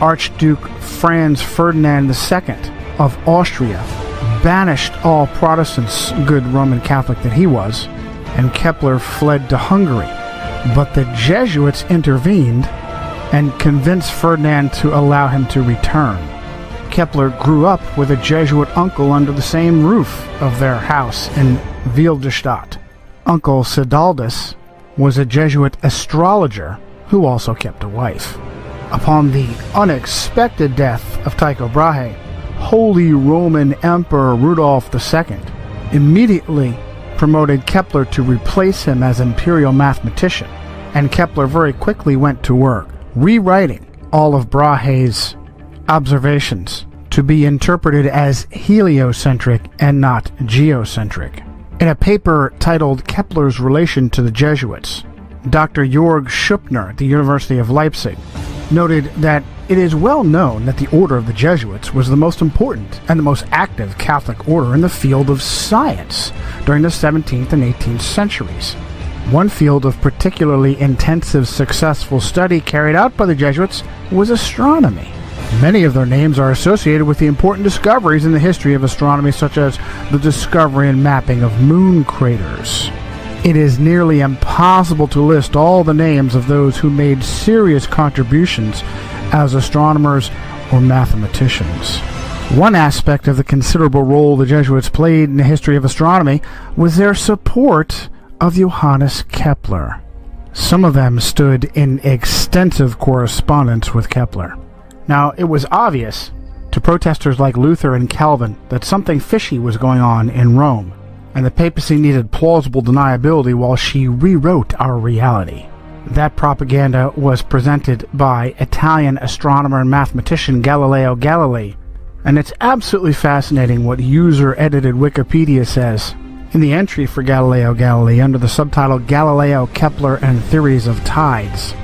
Speaker 10: Archduke Franz Ferdinand II of Austria banished all Protestants, good Roman Catholic that he was, and Kepler fled to Hungary. But the Jesuits intervened and convinced Ferdinand to allow him to return. Kepler grew up with a Jesuit uncle under the same roof of their house in Wilderstadt. Uncle Sidaldus was a Jesuit astrologer who also kept a wife. Upon the unexpected death of Tycho Brahe, Holy Roman Emperor Rudolf II immediately promoted Kepler to replace him as imperial mathematician, and Kepler very quickly went to work, rewriting all of Brahe's observations to be interpreted as heliocentric and not geocentric. In a paper titled Kepler's Relation to the Jesuits, Dr. Jörg Schuppner at the University of Leipzig noted that it is well known that the Order of the Jesuits was the most important and the most active Catholic order in the field of science during the 17th and 18th centuries. One field of particularly intensive successful study carried out by the Jesuits was astronomy. Many of their names are associated with the important discoveries in the history of astronomy, such as the discovery and mapping of moon craters. It is nearly impossible to list all the names of those who made serious contributions as astronomers or mathematicians. One aspect of the considerable role the Jesuits played in the history of astronomy was their support of Johannes Kepler. Some of them stood in extensive correspondence with Kepler. Now, it was obvious to protesters like Luther and Calvin that something fishy was going on in Rome, and the papacy needed plausible deniability while she rewrote our reality. That propaganda was presented by Italian astronomer and mathematician Galileo Galilei, and it's absolutely fascinating what user-edited Wikipedia says. In the entry for Galileo Galilei, under the subtitle Galileo, Kepler, and Theories of Tides,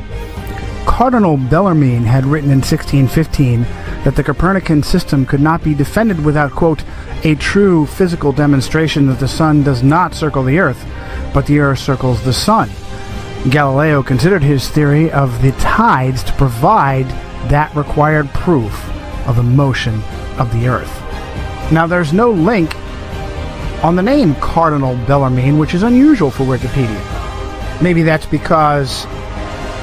Speaker 10: Cardinal Bellarmine had written in 1615 that the Copernican system could not be defended without, quote, a true physical demonstration that the sun does not circle the earth, but the earth circles the sun. Galileo considered his theory of the tides to provide that required proof of the motion of the earth. Now, there's no link on the name Cardinal Bellarmine, which is unusual for Wikipedia. Maybe that's because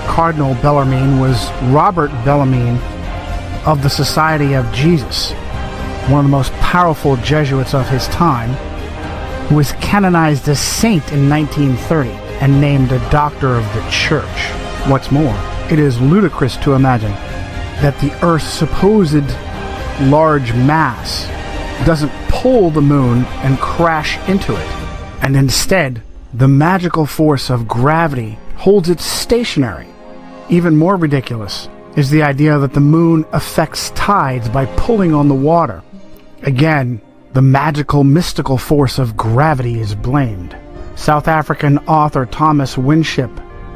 Speaker 10: Cardinal Bellarmine was Robert Bellarmine of the Society of Jesus, one of the most powerful Jesuits of his time, who was canonized as saint in 1930 and named a doctor of the church. What's more, it is ludicrous to imagine that the Earth's supposed large mass doesn't pull the moon and crash into it, and instead the magical force of gravity holds it stationary. Even more ridiculous is the idea that the moon affects tides by pulling on the water. Again, the magical, mystical force of gravity is blamed. South African author Thomas Winship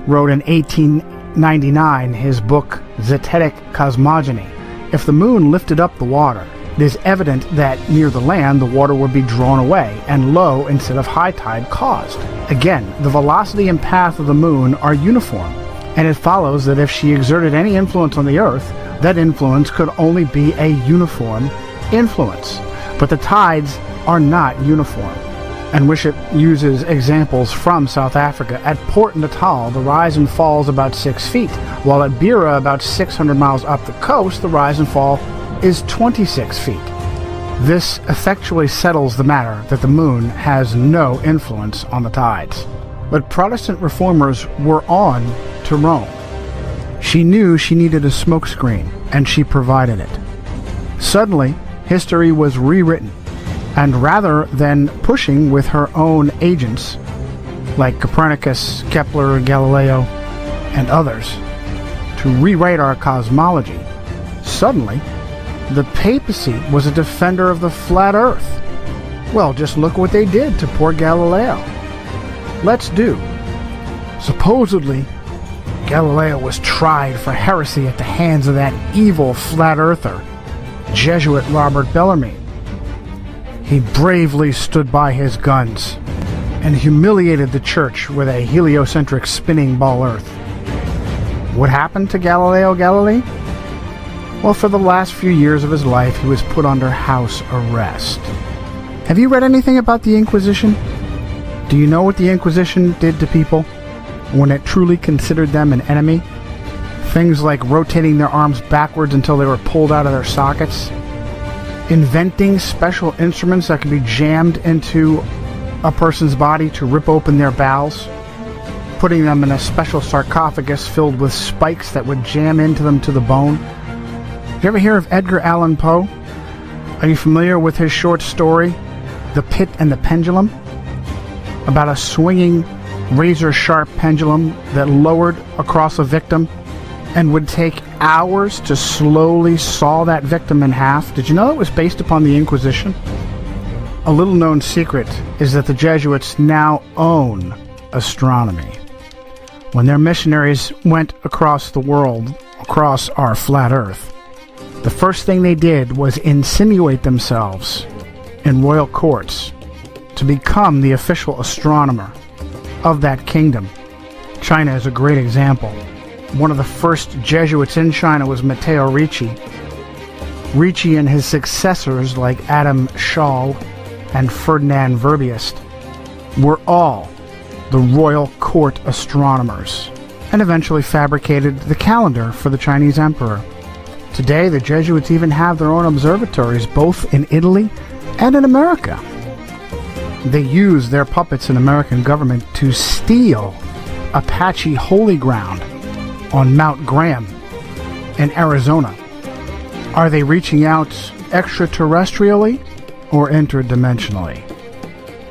Speaker 10: wrote in 1899 his book Zetetic Cosmogony. If the moon lifted up the water, it is evident that near the land the water would be drawn away and low instead of high tide caused. Again, the velocity and path of the moon are uniform, and it follows that if she exerted any influence on the earth, that influence could only be a uniform influence. But the tides are not uniform. And Winship uses examples from South Africa. At Port Natal, the rise and fall is about 6 feet, while at Beira, about 600 miles up the coast, the rise and fall is 26 feet. This effectually settles the matter that the moon has no influence on the tides. But Protestant reformers were on to Rome. She knew she needed a smokescreen, and she provided it. Suddenly, history was rewritten, and rather than pushing with her own agents, like Copernicus, Kepler, Galileo, and others, to rewrite our cosmology, suddenly, the papacy was a defender of the flat earth. Well, just look what they did to poor Galileo. Let's do. Supposedly, Galileo was tried for heresy at the hands of that evil flat earther, Jesuit Robert Bellarmine. He bravely stood by his guns and humiliated the church with a heliocentric spinning ball earth. What happened to Galileo Galilei? Well, for the last few years of his life, he was put under house arrest. Have you read anything about the Inquisition? Do you know what the Inquisition did to people when it truly considered them an enemy? Things like rotating their arms backwards until they were pulled out of their sockets, inventing special instruments that could be jammed into a person's body to rip open their bowels, putting them in a special sarcophagus filled with spikes that would jam into them to the bone. Did you ever hear of Edgar Allan Poe? Are you familiar with his short story, The Pit and the Pendulum? About a swinging, razor-sharp pendulum that lowered across a victim and would take hours to slowly saw that victim in half. Did you know it was based upon the Inquisition? A little-known secret is that the Jesuits now own astronomy. When their missionaries went across the world, across our flat earth, the first thing they did was insinuate themselves in royal courts to become the official astronomer of that kingdom. China is a great example. One of the first Jesuits in China was Matteo Ricci. Ricci and his successors like Adam Schall and Ferdinand Verbiest were all the royal court astronomers and eventually fabricated the calendar for the Chinese emperor. Today, the Jesuits even have their own observatories, both in Italy and in America. They use their puppets in American government to steal Apache holy ground on Mount Graham in Arizona. Are they reaching out extraterrestrially or interdimensionally?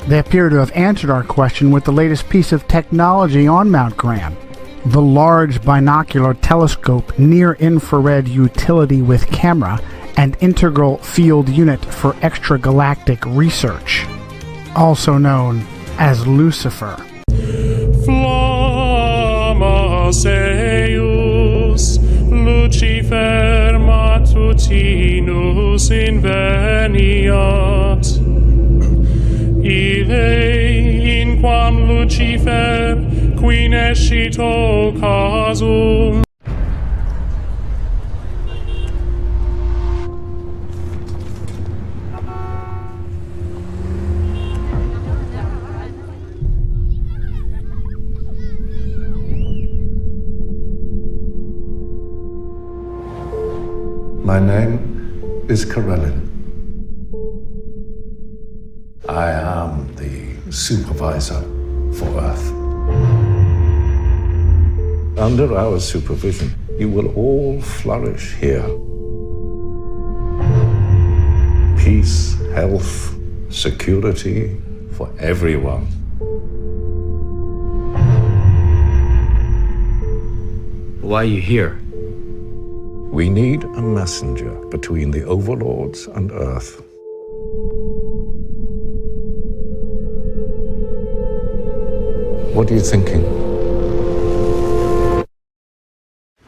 Speaker 10: They appear to have answered our question with the latest piece of technology on Mount Graham, the Large Binocular Telescope Near-Infrared Utility with Camera and Integral Field Unit for Extragalactic Research, also known as Lucifer.
Speaker 3: Flammas eius, Lucifer matutinus inveniat. Ille inquam Lucifer qui nescito casum.
Speaker 4: My name is Karelin. I am the supervisor for Earth. Under our supervision, you will all flourish here. Peace, health, security for everyone.
Speaker 5: Why are you here?
Speaker 4: We need a messenger between the overlords and Earth. What are you thinking?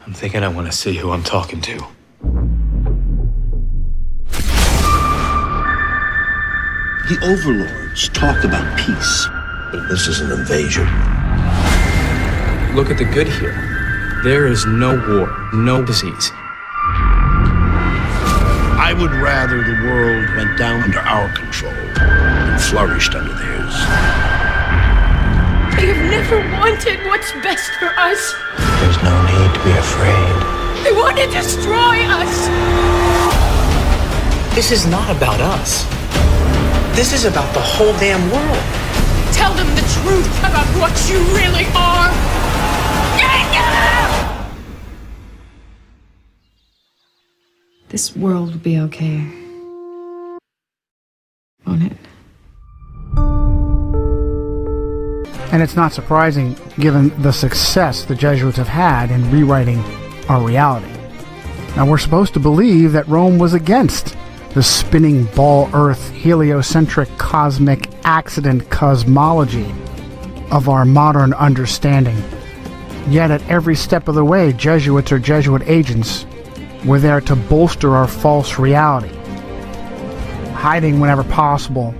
Speaker 5: I'm thinking I want to see who I'm talking to.
Speaker 1: The overlords talked about peace, but this is an invasion.
Speaker 5: Look at the good here. There is no war, no disease.
Speaker 1: I would rather the world went down under our control and flourished under theirs.
Speaker 21: They have never wanted what's best for us.
Speaker 1: There's no need to be afraid.
Speaker 21: They want to destroy us.
Speaker 7: This is not about us. This is about the whole damn world.
Speaker 21: Tell them the truth about what you really are.
Speaker 17: This world will be okay. Won't it?
Speaker 10: And it's not surprising given the success the Jesuits have had in rewriting our reality. Now, we're supposed to believe that Rome was against the spinning ball Earth heliocentric cosmic accident cosmology of our modern understanding. Yet at every step of the way, Jesuits or Jesuit agents were there to bolster our false reality, hiding whenever possible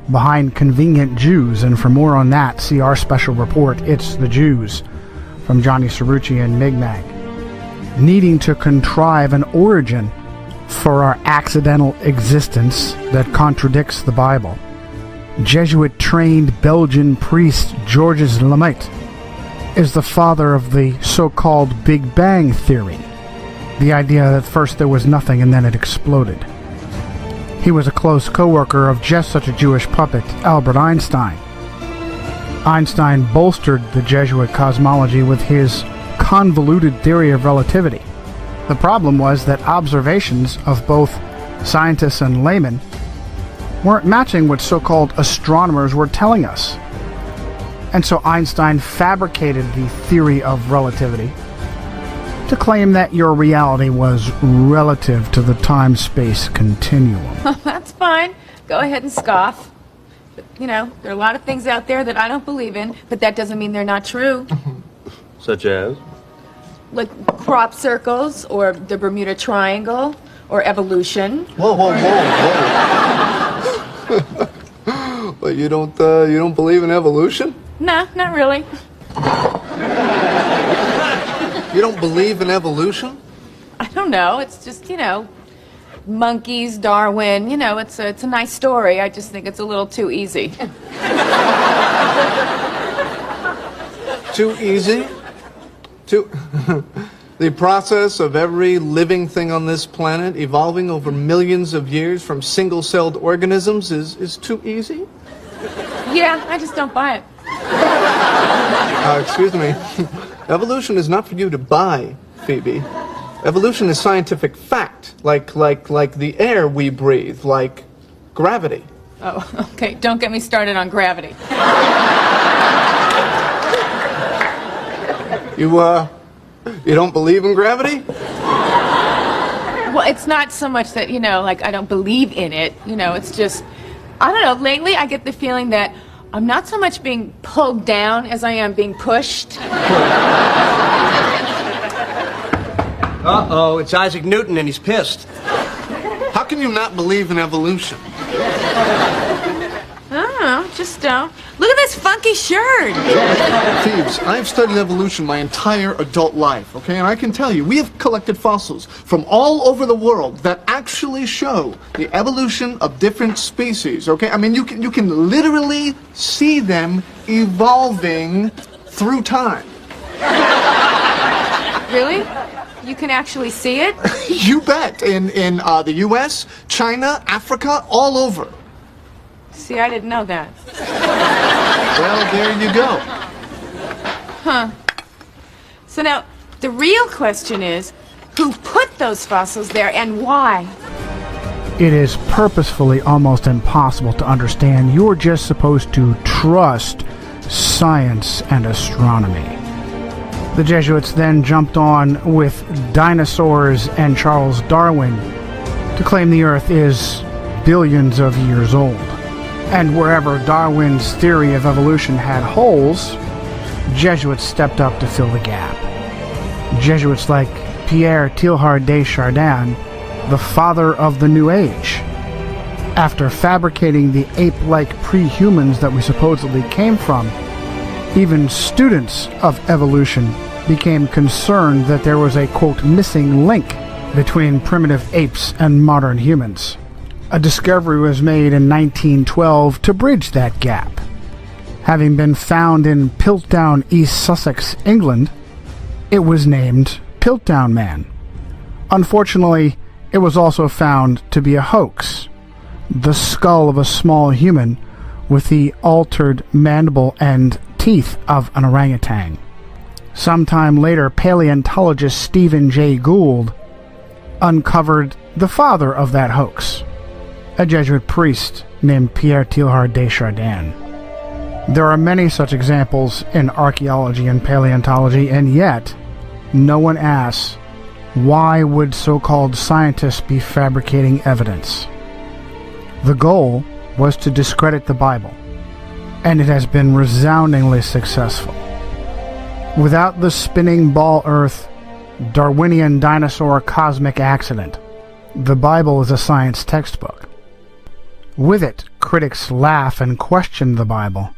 Speaker 10: behind convenient Jews. And for more on that, see our special report, It's the Jews, from Johnny Cerrucci and Migmag. Needing to contrive an origin for our accidental existence that contradicts the Bible. Jesuit-trained Belgian priest Georges Lemaitre is the father of the so-called Big Bang Theory, the idea that first there was nothing and then it exploded. He was a close co-worker of just such a Jewish puppet, Albert Einstein. Einstein bolstered the Jesuit cosmology with his convoluted theory of relativity. The problem was that observations of both scientists and laymen weren't matching what so-called astronomers were telling us. And so Einstein fabricated the theory of relativity to claim that your reality was relative to the time-space continuum.
Speaker 8: That's fine. Go ahead and scoff. But, you know, there are a lot of things out there that I don't believe in, but that doesn't mean they're not true.
Speaker 12: Such as?
Speaker 8: Like crop circles, or the Bermuda Triangle, or evolution.
Speaker 9: Whoa, whoa, whoa, whoa. But you don't believe in evolution?
Speaker 8: Nah, not really.
Speaker 9: You don't believe in evolution?
Speaker 8: I don't know. It's just, you know, monkeys, Darwin. You know, it's a nice story. I just think it's a little too easy.
Speaker 9: Too easy? The process of every living thing on this planet evolving over millions of years from single-celled organisms is too easy?
Speaker 8: Yeah, I just don't buy it.
Speaker 9: Excuse me. Evolution is not for you to buy, Phoebe. Evolution is scientific fact, like the air we breathe, like gravity.
Speaker 8: Oh, okay. Don't get me started on gravity.
Speaker 9: You don't believe in gravity?
Speaker 8: Well, it's not so much that, you know, like I don't believe in it. You know, it's just, I don't know, lately I get the feeling that I'm not so much being pulled down as I am being pushed.
Speaker 7: Uh-oh, it's Isaac Newton and he's pissed.
Speaker 9: How can you not believe in evolution?
Speaker 8: I don't know, just don't. Look at this funky shirt.
Speaker 9: Thieves, I've studied evolution my entire adult life, okay? And I can tell you, we have collected fossils from all over the world that actually show the evolution of different species, okay? I mean, you can literally see them evolving through time.
Speaker 8: Really? You can actually see it?
Speaker 9: You bet. In the U.S., China, Africa, all over.
Speaker 8: See, I didn't know that.
Speaker 9: Well, there you go.
Speaker 8: Huh. So now, the real question is, who put those fossils there and why?
Speaker 10: It is purposefully almost impossible to understand. You're just supposed to trust science and astronomy. The Jesuits then jumped on with dinosaurs and Charles Darwin to claim the Earth is billions of years old. And wherever Darwin's theory of evolution had holes, Jesuits stepped up to fill the gap. Jesuits like Pierre Teilhard de Chardin, the father of the New Age. After fabricating the ape-like pre-humans that we supposedly came from, even students of evolution became concerned that there was a, quote, missing link between primitive apes and modern humans. A discovery was made in 1912 to bridge that gap. Having been found in Piltdown, East Sussex, England, it was named Piltdown Man. Unfortunately, it was also found to be a hoax. The skull of a small human with the altered mandible and teeth of an orangutan. Sometime later, paleontologist Stephen Jay Gould uncovered the father of that hoax, a Jesuit priest named Pierre Teilhard de Chardin. There are many such examples in archaeology and paleontology, and yet no one asks, why would so-called scientists be fabricating evidence? The goal was to discredit the Bible, and it has been resoundingly successful. Without the spinning ball Earth, Darwinian dinosaur cosmic accident, the Bible is a science textbook. With it, critics laugh and question the Bible,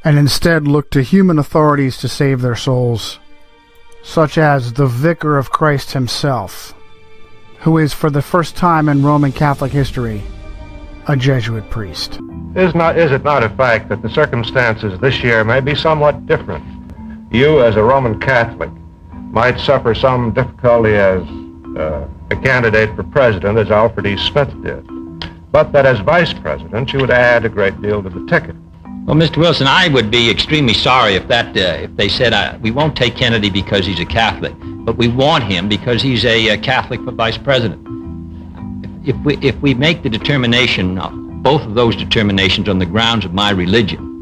Speaker 10: and instead look to human authorities to save their souls, such as the Vicar of Christ himself, who is, for the first time in Roman Catholic history, a Jesuit priest.
Speaker 11: Is it not a fact that the circumstances this year may be somewhat different? You, as a Roman Catholic, might suffer some difficulty as a candidate for president, as Alfred E. Smith did, but that as vice president you would add a great deal to the ticket.
Speaker 15: Well, Mr. Wilson, I would be extremely sorry if they said we won't take Kennedy because he's a Catholic, but we want him because he's a Catholic for vice president. If we make the determination, both of those determinations on the grounds of my religion,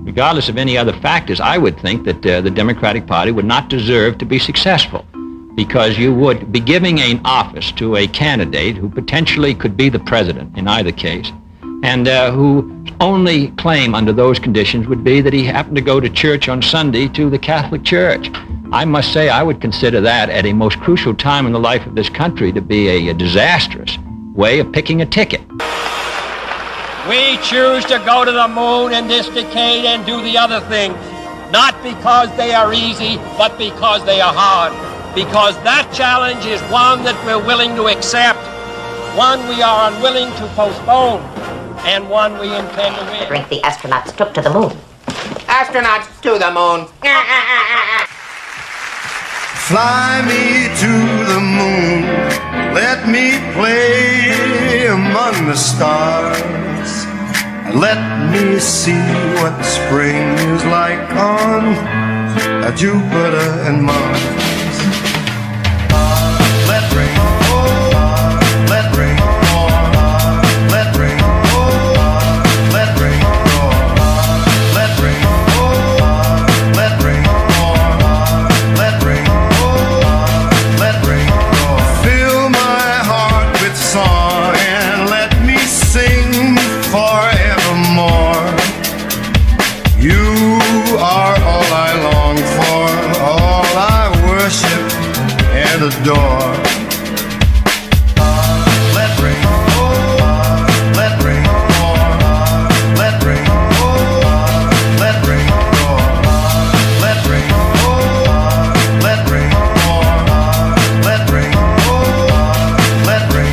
Speaker 15: regardless of any other factors, I would think that the Democratic Party would not deserve to be successful, because you would be giving an office to a candidate who potentially could be the president in either case, and whose only claim under those conditions would be that he happened to go to church on Sunday to the Catholic Church. I must say I would consider that at a most crucial time in the life of this country to be a disastrous way of picking a ticket.
Speaker 16: We choose to go to the moon in this decade and do the other things, not because they are easy, but because they are hard. Because that challenge is one that we're willing to accept, one we are unwilling to postpone, and one we intend to win.
Speaker 18: The drink the astronauts took to the moon.
Speaker 16: Astronauts to the moon.
Speaker 19: Fly me to the moon, let me play among the stars, let me see what spring is like on Jupiter and Mars. Let rain fall, let rain fall, let rain fall, let rain fall, let rain fall, let rain fall, let rain fall, let rain fall. Fill my heart with song and let me sing forevermore. You are all I long for, all I worship and adore. Let rain fall, let rain fall, let rain fall, let rain fall, let rain fall, let rain fall, let rain fall, let rain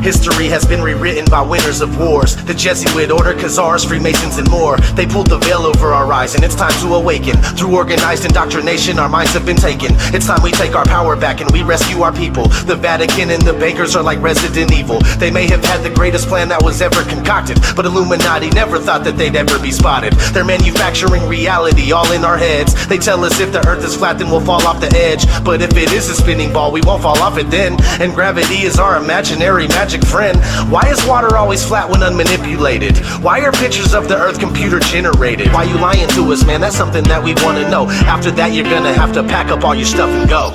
Speaker 25: His history has been rewritten by winners of wars. The Jesuit order, Khazars, Freemasons, and more. They pulled the veil over our eyes, and it's time to awaken. Through organized indoctrination, our minds have been taken. It's time we take our power back and we rescue our people. The Vatican and the bankers are like Resident Evil. They may have had the greatest plan that was ever concocted, but Illuminati never thought that they'd ever be spotted. They're manufacturing reality all in our heads. They tell us if the earth is flat then we'll fall off the edge, but if it is a spinning ball we won't fall off it then. And gravity is our imaginary magic friend. Why is water always flat when unmanipulated? Why are pictures of the earth computer generated? Why you lying to us, man? That's something that we want to know. After that you're gonna have to pack up all your stuff and go.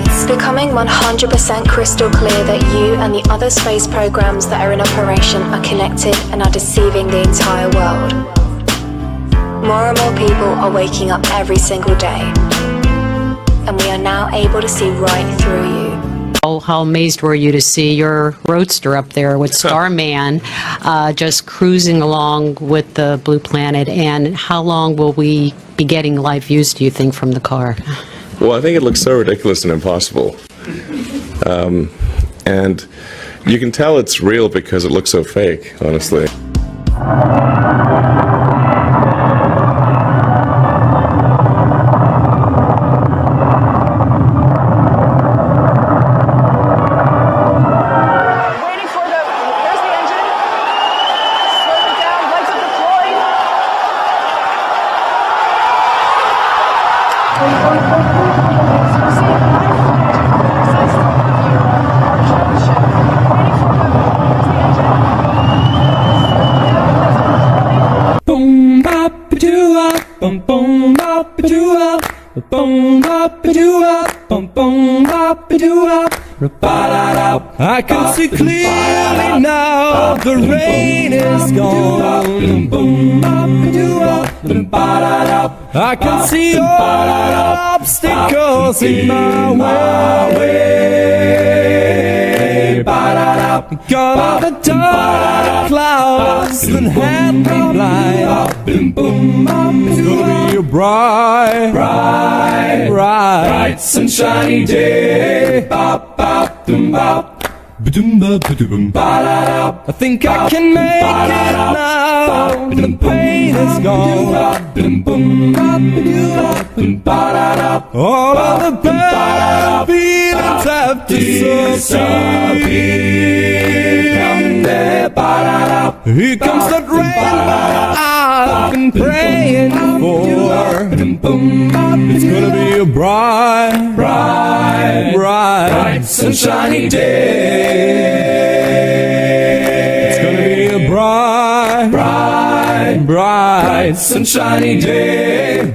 Speaker 2: It's becoming 100% crystal clear that you and the other space programs that are in operation are connected and are deceiving the entire world. More and more people are waking up every single day, and we are now able to see right through you.
Speaker 6: How amazed were you to see your roadster up there with Starman just cruising along with the Blue Planet, and how long will we be getting live views, do you think, from the car?
Speaker 13: Well, I think it looks so ridiculous and impossible. And you can tell it's real because it looks so fake, honestly.
Speaker 14: I can see clearly now, the rain is gone. I can see all obstacles in my way. Gone the dark clouds that had me blind. It's gonna be a bright sunshiny day. I think I can make it now. The pain is gone. All of the bad feelings have disappeared. Here comes that rain I've been praying for. It's gonna be a bright sunshiny day. It's gonna be a bright sunshiny day.